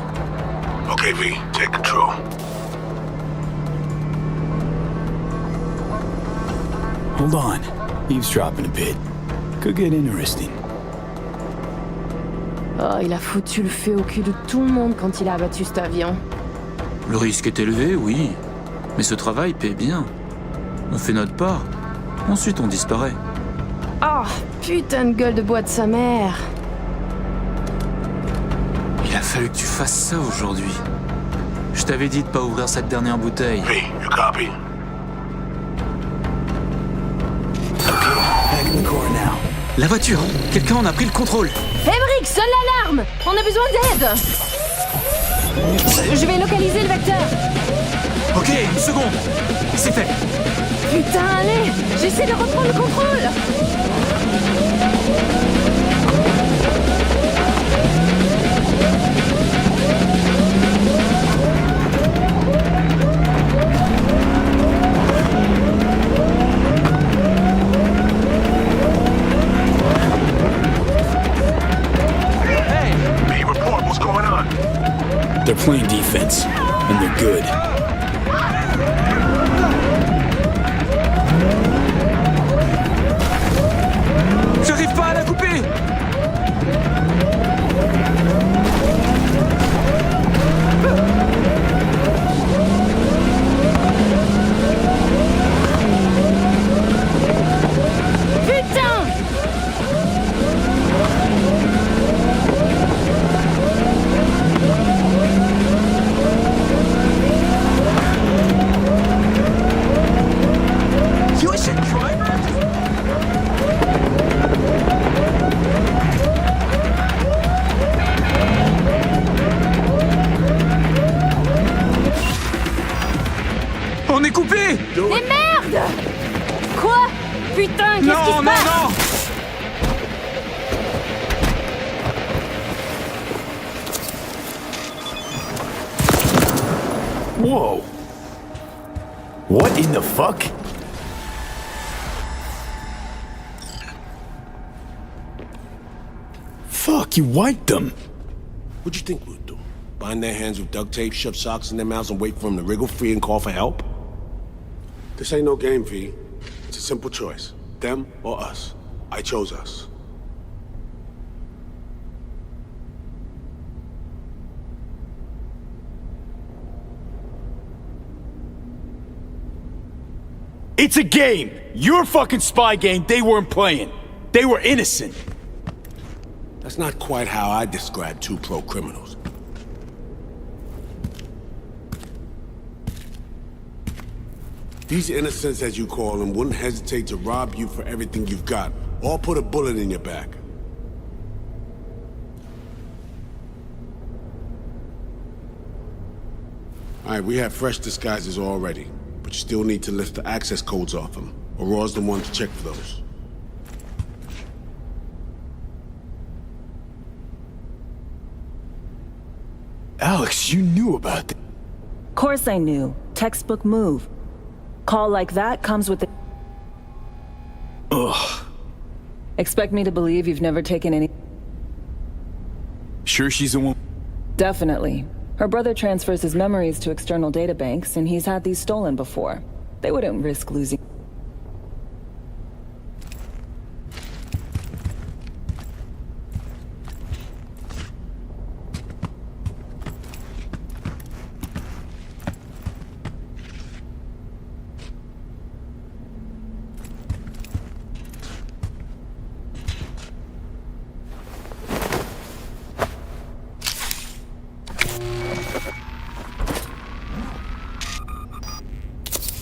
Okay, V, take control. Hold on. Eavesdropping a bit. Could get interesting. Oh, il a foutu le feu au cul de tout le monde quand il a abattu cet avion. Le risque est élevé, oui. Mais ce travail paie bien. On fait notre part. Ensuite, on disparaît. Oh, putain de gueule de bois de sa mère. Il a fallu que tu fasses ça aujourd'hui. Je t'avais dit de pas ouvrir cette dernière bouteille. V, you copy? Back in the core now. La voiture! Quelqu'un en a pris le contrôle! Emmerich, sonne l'alarme! On a besoin d'aide! Je vais localiser le vecteur. Ok, une seconde. C'est fait. Putain, allez! J'essaie de reprendre le contrôle! Hey! V, report, what's going on? They're playing defense, and they're good. J'arrive pas à la couper! Putain! You should driver! On est coupé! Mais merde! Quoi? Putain, qu'est-ce qui se Non, passe? non, non! Whoa. What in the fuck? Fuck, you wiped them. What'd you think we'd do? Bind their hands with duct tape, shove socks in their mouths, and wait for them to wriggle free and call for help? This ain't no game, V. It's a simple choice. Them or us. I chose us. It's a game. Your fucking spy game they weren't playing. They were innocent. That's not quite how I describe two pro-criminals. These innocents, as you call them, wouldn't hesitate to rob you for everything you've got, or put a bullet in your back. Alright, we have fresh disguises already, but you still need to lift the access codes off them. Aurora's the one to check for those. Alex, you knew about that. Course I knew. Textbook move. Call like that comes with the... Ugh. Expect me to believe you've never taken any... Sure she's the one? Definitely. Her brother transfers his memories to external databanks, and he's had these stolen before. They wouldn't risk losing.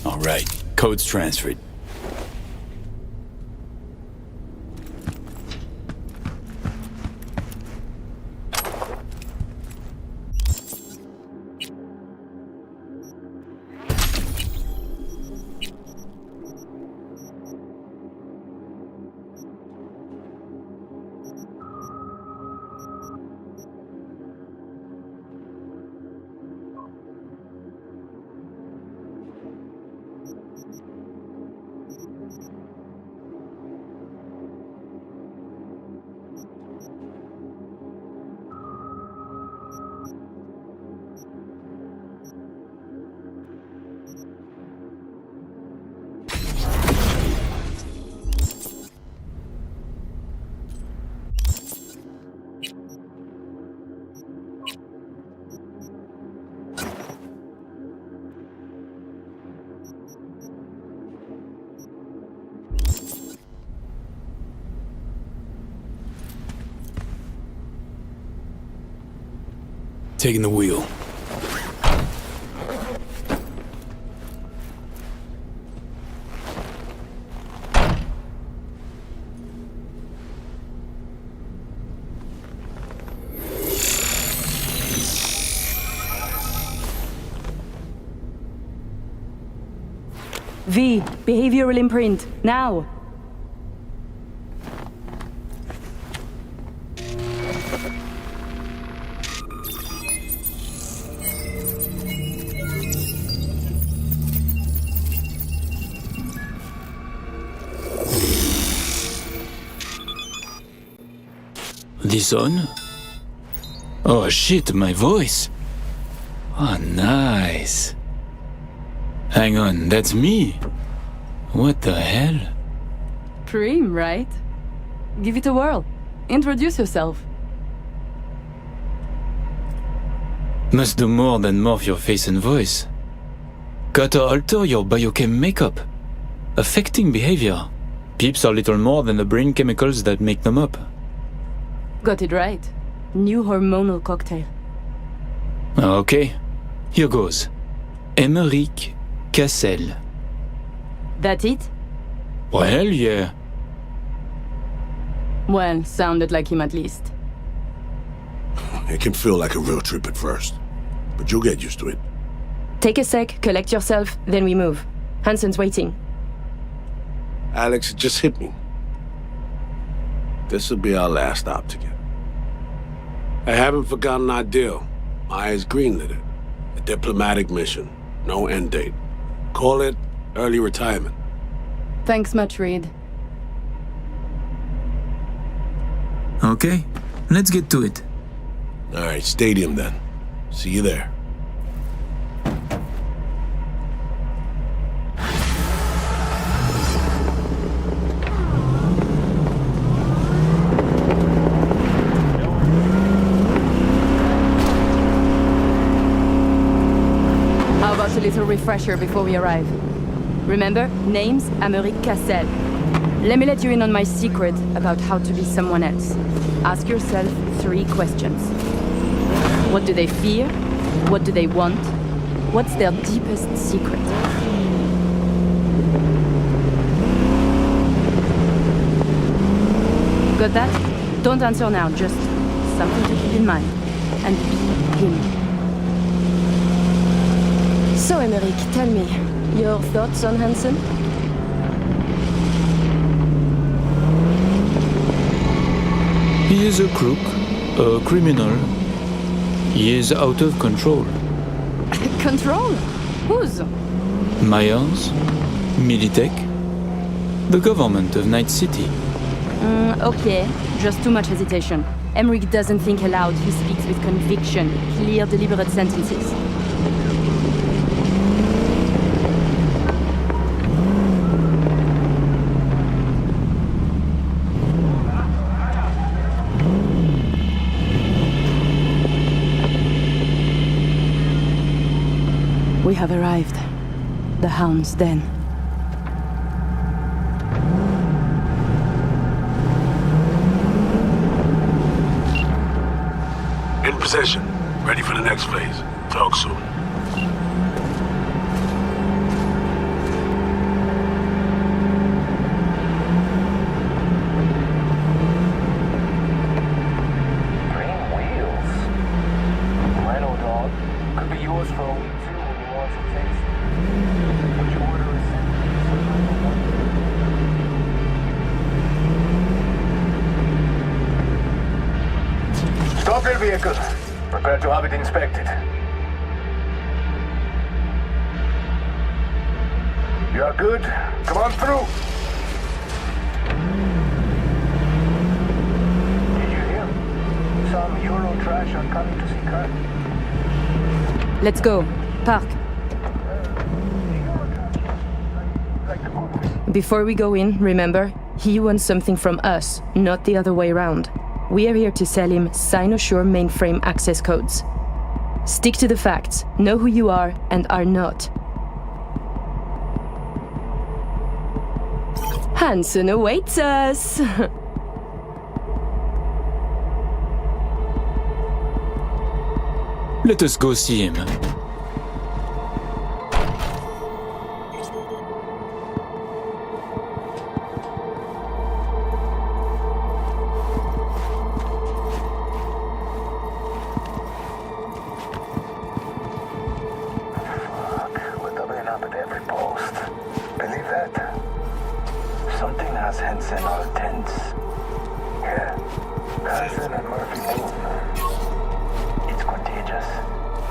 All right, code's transferred. Taking the wheel. V, behavioral imprint, now! This on? Oh shit, my voice! Oh, nice. Hang on, that's me? What the hell? Prim, right? Give it a whirl. Introduce yourself. Must do more than morph your face and voice. Gotta alter your biochem makeup. Affecting behavior. Peeps are little more than the brain chemicals that make them up. Got it right. New hormonal cocktail. Okay, here goes. Emmerich Cassel. That it? Well, yeah. Well, sounded like him at least. It can feel like a real trip at first, but you'll get used to it. Take a sec, collect yourself, then we move. Hansen's waiting. Alex, it just hit me. This'll be our last stop together. I haven't forgotten our deal. Myers greenlit it. A diplomatic mission. No end date. Call it early retirement. Thanks much, Reed. Okay, let's get to it. All right, stadium then. See you there. How about a little refresher before we arrive? Remember, name's Emmerich Cassel. Let me let you in on my secret about how to be someone else. Ask yourself 3 questions. What do they fear? What do they want? What's their deepest secret? Got that? Don't answer now, just something to keep in mind. And be him. So, Emmerich, tell me, your thoughts on Hansen? He is a crook, a criminal. He is out of control. Control? Whose? Myers, Militech, the government of Night City. Okay, just too much hesitation. Emmerich doesn't think aloud, he speaks with conviction. Clear, deliberate sentences. We have arrived. The Hound's Den. In possession. Ready for the next phase. Talk soon. Green wheels? Rhino dog. Could be yours for a week too when you want some taste. Would you order a sandwich? Stop your vehicle. Prepare to have it inspected. You are good. Come on through. Did you hear? Some Euro trash are coming to see Kurt. Let's go. Park. Before we go in, remember, he wants something from us, not the other way around. We are here to sell him Cynosure mainframe access codes. Stick to the facts, know who you are and are not. Hansen awaits us! Let us go see him. We're doubling up at every post. Believe that? Something has Henson all tense. Yeah. Hansen and Murphy boom. It's contagious.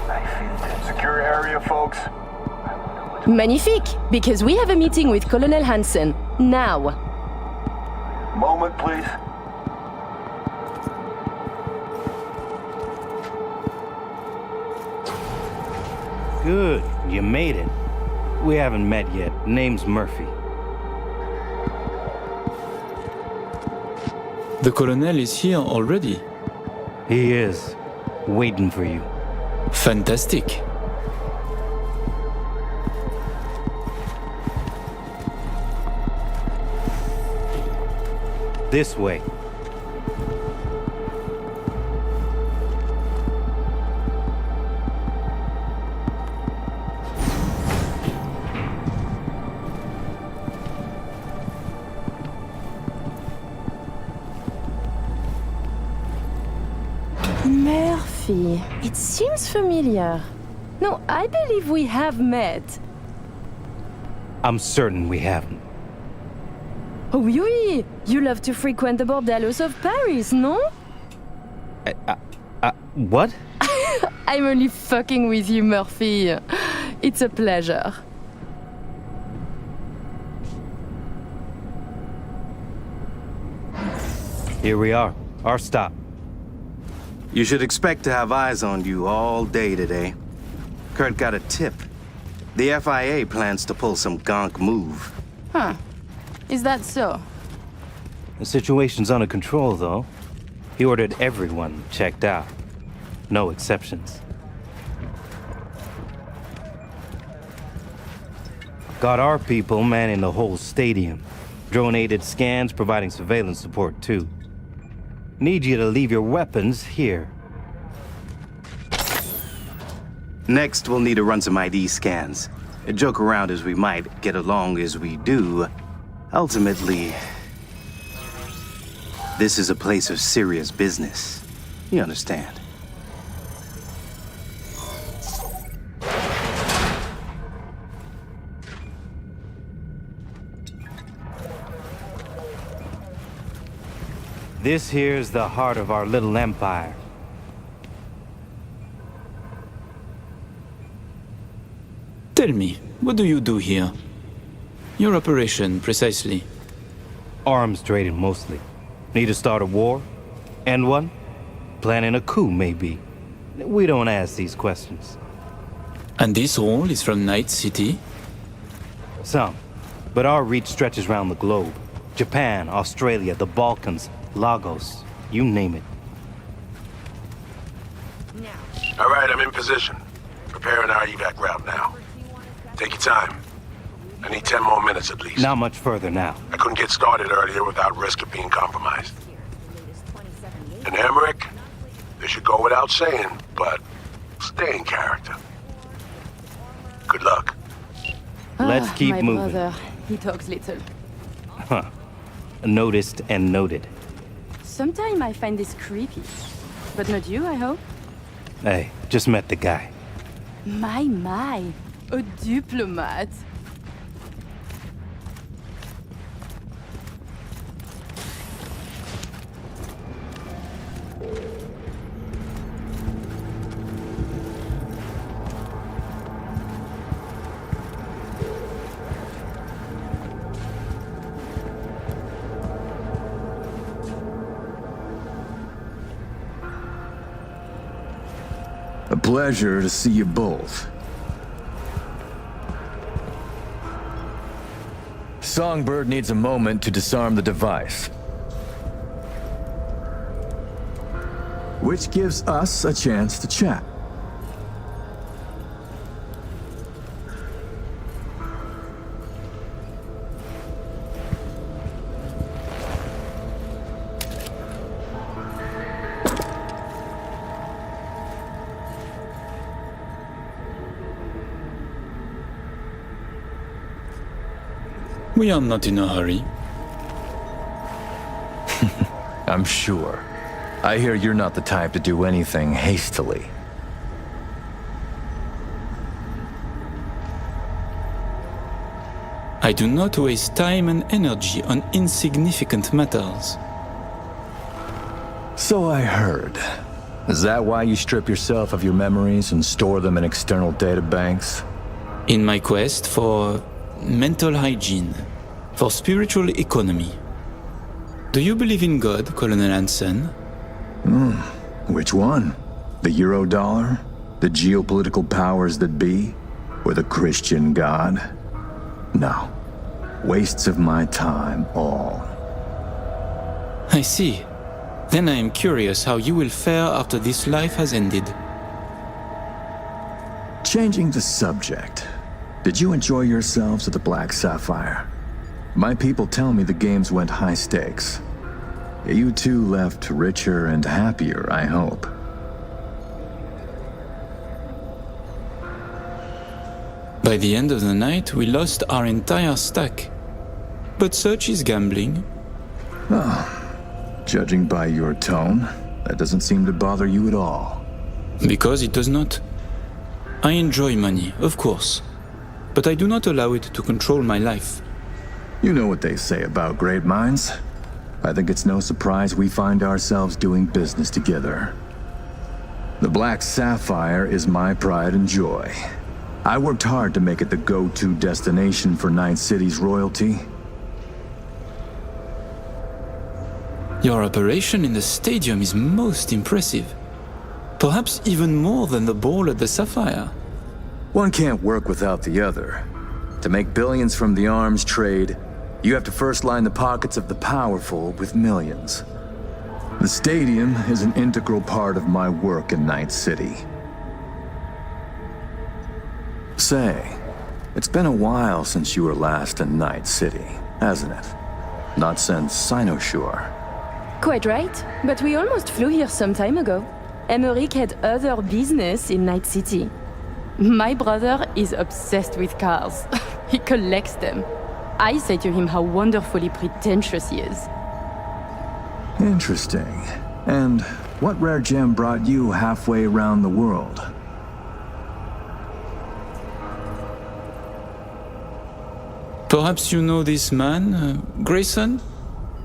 I feel it. Secure area, folks. Magnifique! Because we have a meeting with Colonel Hansen. Now. Moment, please. Good, you made it. We haven't met yet. Name's Murphy. The colonel is here already. He is. Waiting for you. Fantastic. This way. Murphy. It seems familiar. No, I believe we have met. I'm certain we haven't. Oh, oui! You love to frequent the bordellos of Paris, no? What? I'm only fucking with you, Murphy. It's a pleasure. Here we are. Our stop. You should expect to have eyes on you all day today. Kurt got a tip. The FIA plans to pull some gonk move. Huh. Is that so? The situation's under control, though. He ordered everyone checked out. No exceptions. Got our people manning the whole stadium. Drone-aided scans providing surveillance support, too. Need you to leave your weapons here. Next, we'll need to run some ID scans. Joke around as we might, get along as we do. Ultimately, this is a place of serious business. You understand? This here's the heart of our little empire. Tell me, what do you do here? Your operation, precisely. Arms trading, mostly. Need to start a war? End one? Planning a coup, maybe. We don't ask these questions. And this role is from Night City? Some. But our reach stretches around the globe. Japan, Australia, the Balkans, Lagos, you name it. All right, I'm in position. Preparing our evac route now. Take your time. I need 10 more minutes at least. Not much further now. I couldn't get started earlier without risk of being compromised. And Emmerich, this should go without saying, but stay in character. Good luck. Let's keep my moving. Brother, he talks little. Huh. Noticed and noted. Sometimes I find this creepy. But not you, I hope? Hey, just met the guy. My. A diplomat. A pleasure to see you both. Songbird needs a moment to disarm the device. Which gives us a chance to chat. We are not in a hurry. I'm sure. I hear you're not the type to do anything hastily. I do not waste time and energy on insignificant matters. So I heard. Is that why you strip yourself of your memories and store them in external databanks? In my quest for mental hygiene, for spiritual economy. Do you believe in God, Colonel Hansen? Which one? The Eurodollar? The geopolitical powers that be? Or the Christian God? No. Wastes of my time, all. I see. Then I am curious how you will fare after this life has ended. Changing the subject. Did you enjoy yourselves at the Black Sapphire? My people tell me the games went high stakes. You two left richer and happier, I hope. By the end of the night, we lost our entire stack. But such is gambling. Judging by your tone, that doesn't seem to bother you at all. Because it does not. I enjoy money, of course. But I do not allow it to control my life. You know what they say about great minds. I think it's no surprise we find ourselves doing business together. The Black Sapphire is my pride and joy. I worked hard to make it the go-to destination for Night City's royalty. Your operation in the stadium is most impressive. Perhaps even more than the ball at the Sapphire. One can't work without the other. To make billions from the arms trade, you have to first line the pockets of the powerful with millions. The stadium is an integral part of my work in Night City. Say, it's been a while since you were last in Night City, hasn't it? Not since Cynosure. Quite right, but we almost flew here some time ago. Emmerich had other business in Night City. My brother is obsessed with cars. He collects them. I say to him how wonderfully pretentious he is. Interesting. And what rare gem brought you halfway around the world? Perhaps you know this man, Grayson?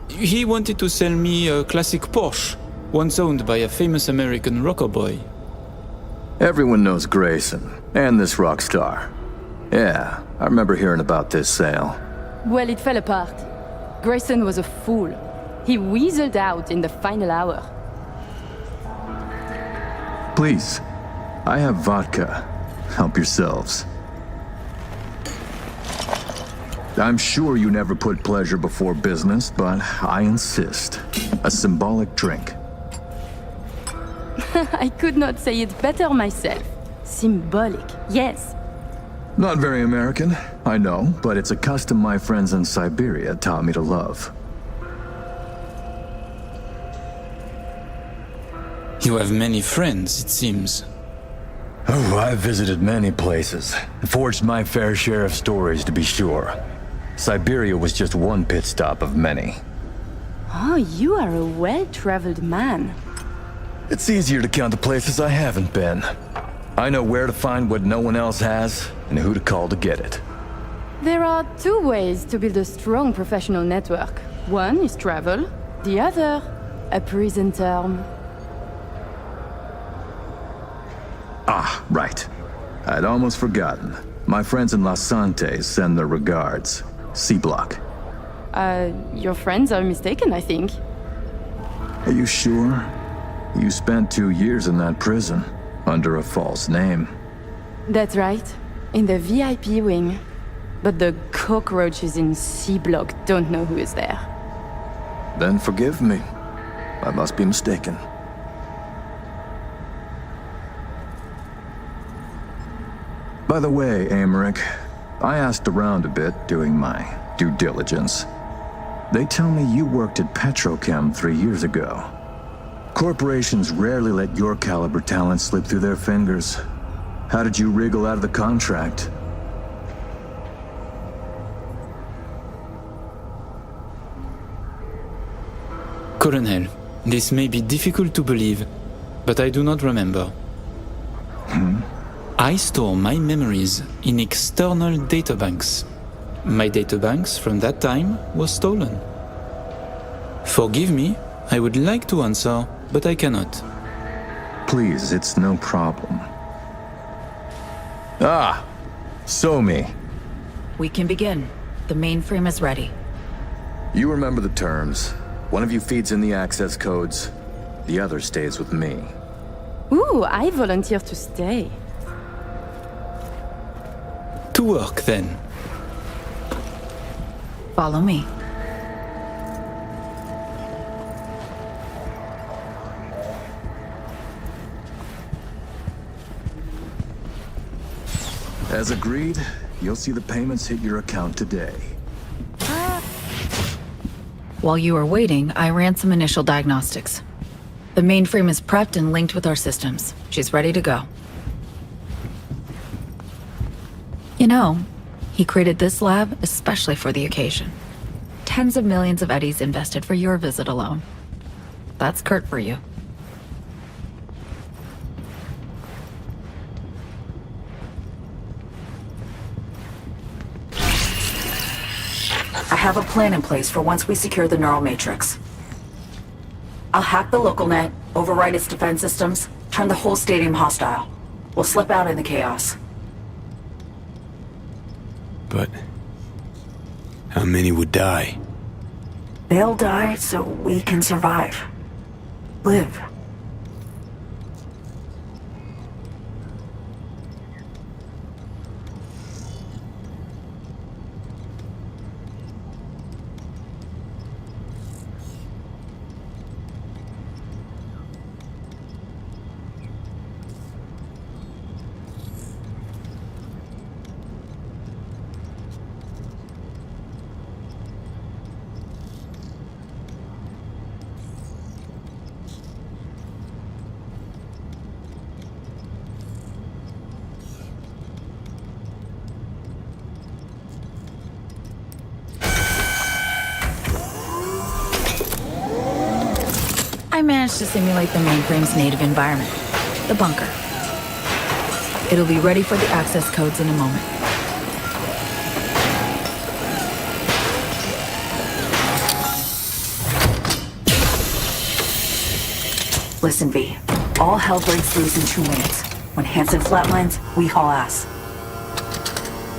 He wanted to sell me a classic Porsche, once owned by a famous American rocker boy. Everyone knows Grayson, and this rock star. Yeah, I remember hearing about this sale. Well, it fell apart. Grayson was a fool. He weaseled out in the final hour. Please, I have vodka. Help yourselves. I'm sure you never put pleasure before business, but I insist. A symbolic drink. I could not say it better myself. Symbolic, yes. Not very American, I know, but it's a custom my friends in Siberia taught me to love. You have many friends, it seems. Oh, I've visited many places. Forged my fair share of stories, to be sure. Siberia was just one pit stop of many. Oh, you are a well-traveled man. It's easier to count the places I haven't been. I know where to find what no one else has, and who to call to get it. There are two ways to build a strong professional network. One is travel, the other, a prison term. Ah, right. I'd almost forgotten. My friends in Los Santos send their regards. C-Block. Your friends are mistaken, I think. Are you sure? You spent 2 years in that prison, under a false name. That's right, in the VIP wing. But the cockroaches in C-Block don't know who is there. Then forgive me. I must be mistaken. By the way, Emmerich, I asked around a bit doing my due diligence. They tell me you worked at Petrochem 3 years ago. Corporations rarely let your caliber talent slip through their fingers. How did you wriggle out of the contract? Colonel, this may be difficult to believe, but I do not remember. I store my memories in external databanks. My databanks from that time was stolen. Forgive me, I would like to answer, but I cannot. Please, it's no problem. Ah! Somi. We can begin. The mainframe is ready. You remember the terms. One of you feeds in the access codes. The other stays with me. Ooh, I volunteer to stay. To work, then. Follow me. As agreed, you'll see the payments hit your account today. While you were waiting, I ran some initial diagnostics. The mainframe is prepped and linked with our systems. She's ready to go. You know, he created this lab especially for the occasion. Tens of millions of eddies invested for your visit alone. That's Kurt for you. I have a plan in place for once we secure the neural matrix. I'll hack the local net, override its defense systems, turn the whole stadium hostile. We'll slip out in the chaos. But how many would die? They'll die so we can survive. Live. I managed to simulate the mainframe's native environment, the bunker. It'll be ready for the access codes in a moment. Listen, V. All hell breaks loose in 2 minutes. When Hansen flatlines, we haul ass.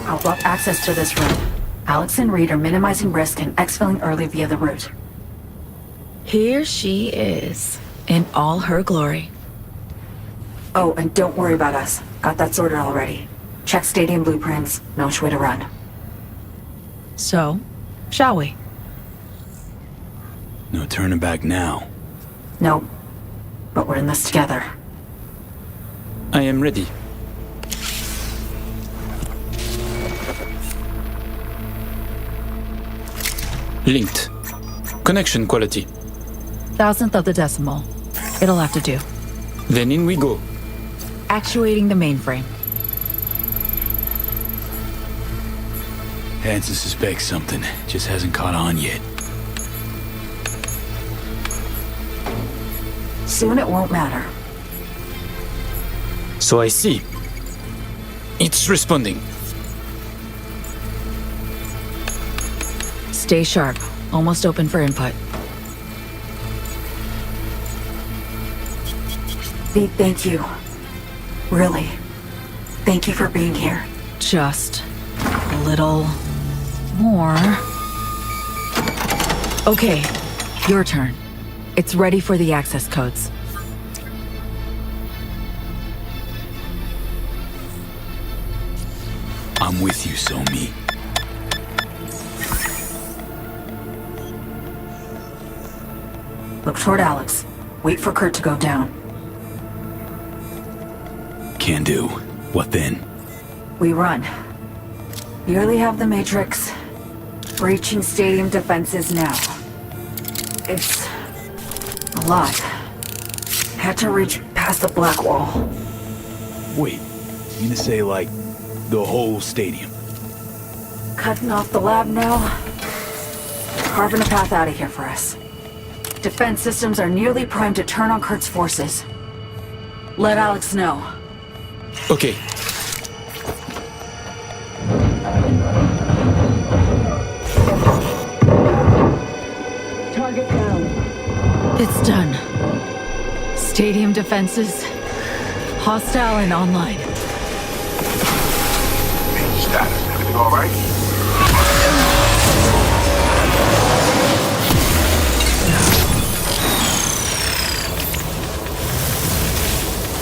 I'll block access to this room. Alex and Reed are minimizing risk and exfilling early via the route. Here she is, in all her glory. Oh, and don't worry about us. Got that sorted already. Check stadium blueprints, no which way to run. So, shall we? No turning back now. Nope. But we're in this together. I am ready. Linked. Connection quality. 1,000th of the decimal. It'll have to do. Then in we go. Actuating the mainframe. Hansen suspects something, just hasn't caught on yet. Soon it won't matter. So I see. It's responding. Stay sharp. Almost open for input. Big thank you. Really. Thank you for being here. Just a little more. Okay, your turn. It's ready for the access codes. I'm with you, Somi. Look toward Alex. Wait for Kurt to go down. Can do. What then? We run. Barely have the Matrix. Breaching stadium defenses now. It's a lot. Had to reach past the black wall. Wait, you mean to say, like, the whole stadium? Cutting off the lab now. Carving a path out of here for us. Defense systems are nearly primed to turn on Kurt's forces. Let Alex know. Okay. Target down. It's done. Stadium defenses. Hostile and online. Status. Everything all right?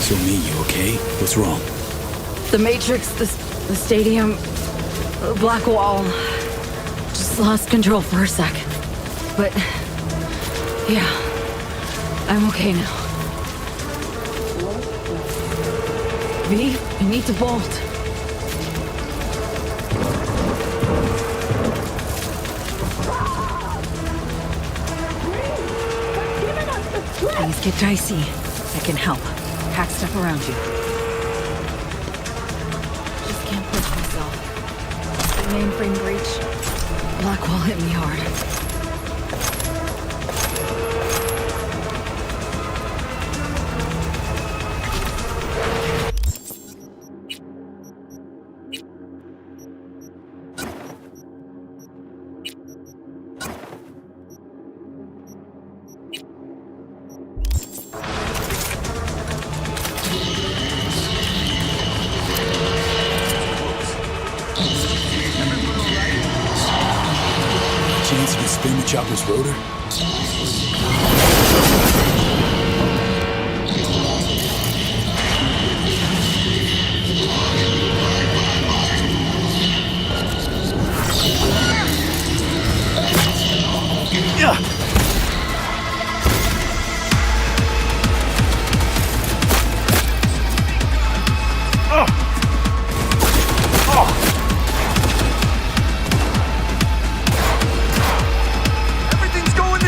Somi, you okay? What's wrong? The Matrix, the stadium, the black wall. Just lost control for a sec. But, yeah, I'm okay now. V, you need to bolt. Things get dicey. I can help. Pack stuff around you. Just can't push myself. The mainframe breach. Black wall hit me hard. Chance you can spin the chopper's rotor? Everything's going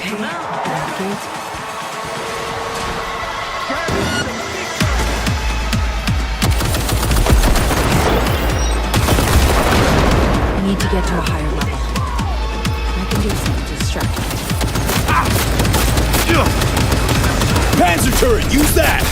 Okay, navigate. We need to get to a higher level. I can do something to distract you. Panzer turret, use that!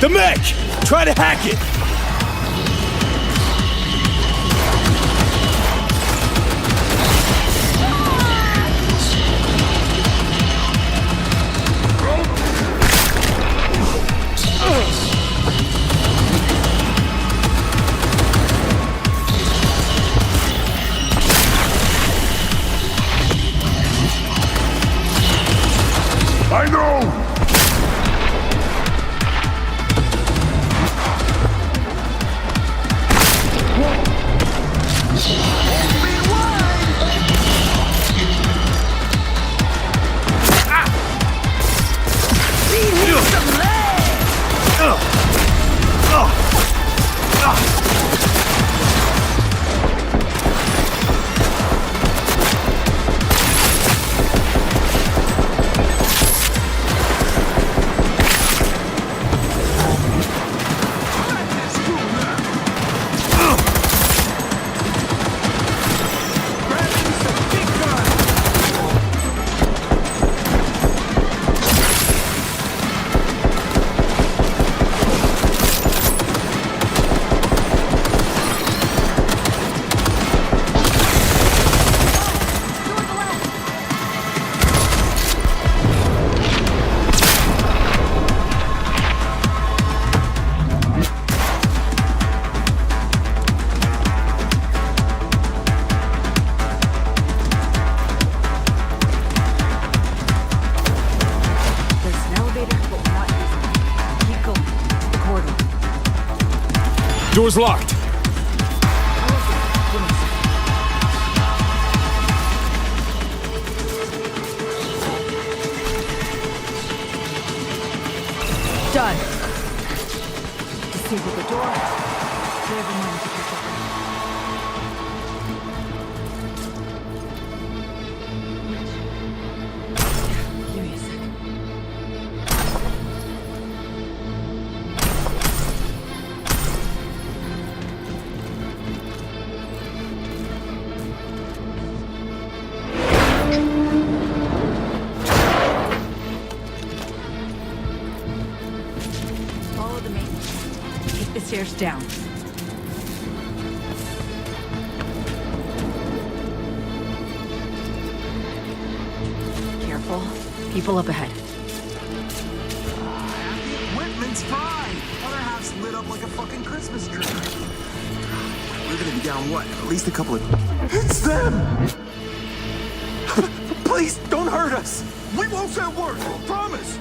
The mech! Try to hack it! I know! Door's locked. Done. Disable the door. We have a moment to catch up. Give me a sec. Follow the main. Keep the stairs down. Careful. People up ahead. Whitman's fine. Other half's lit up like a fucking Christmas tree. We're gonna be down what? At least a couple of... It's them! Please, don't hurt us! We won't say a word, promise!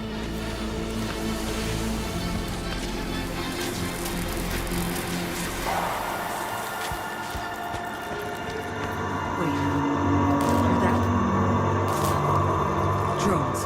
Drones.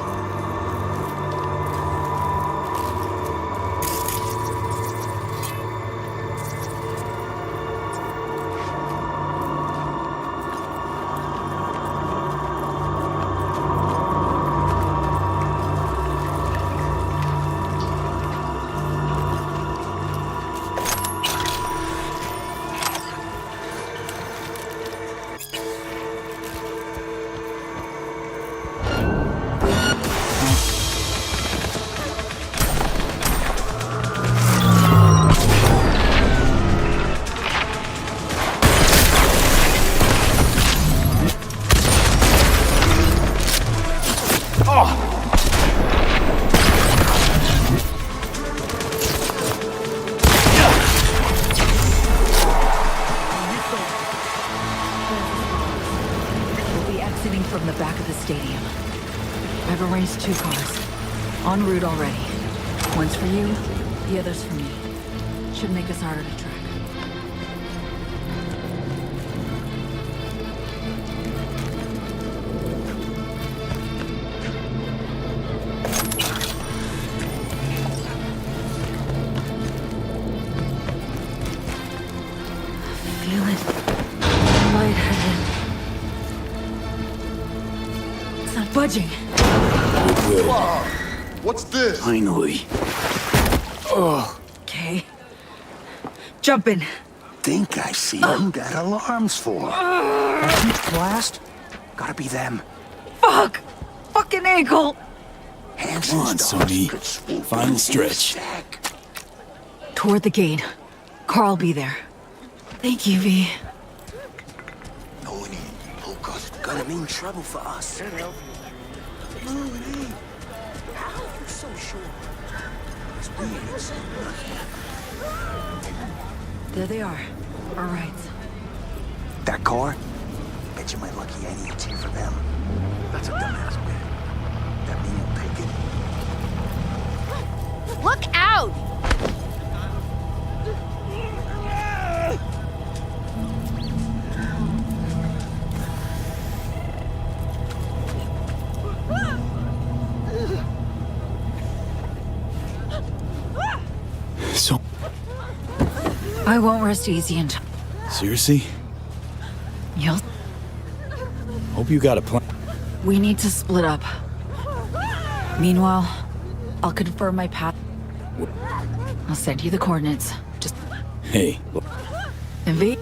We'll be exiting from the back of the stadium. I've arranged 2 cars. En route already. One's for you, the other's for me. Should make us harder to track. Feel it. Lightheaded. It's not budging. Good. What's this? Finally. Oh. Okay. Jump in. Think I see who that alarm's for. That huge blast? Gotta be them. Fuck! Fucking ankle! Come on, Sonny. Final stretch. Toward the gate. Carl be there. Thank you, V. Polka's gonna mean trouble for us. Mooney, how are you so sure? It's weird. There they are. All right. That car? Bet you my lucky Annie it's here for them. That's a dumbass bet. That mean you'll take it? Look out! So, I won't rest easy until seriously? you'll... Hope you got a plan. We need to split up. Meanwhile, I'll confirm my path. I'll send you the coordinates. Just... Hey, And V...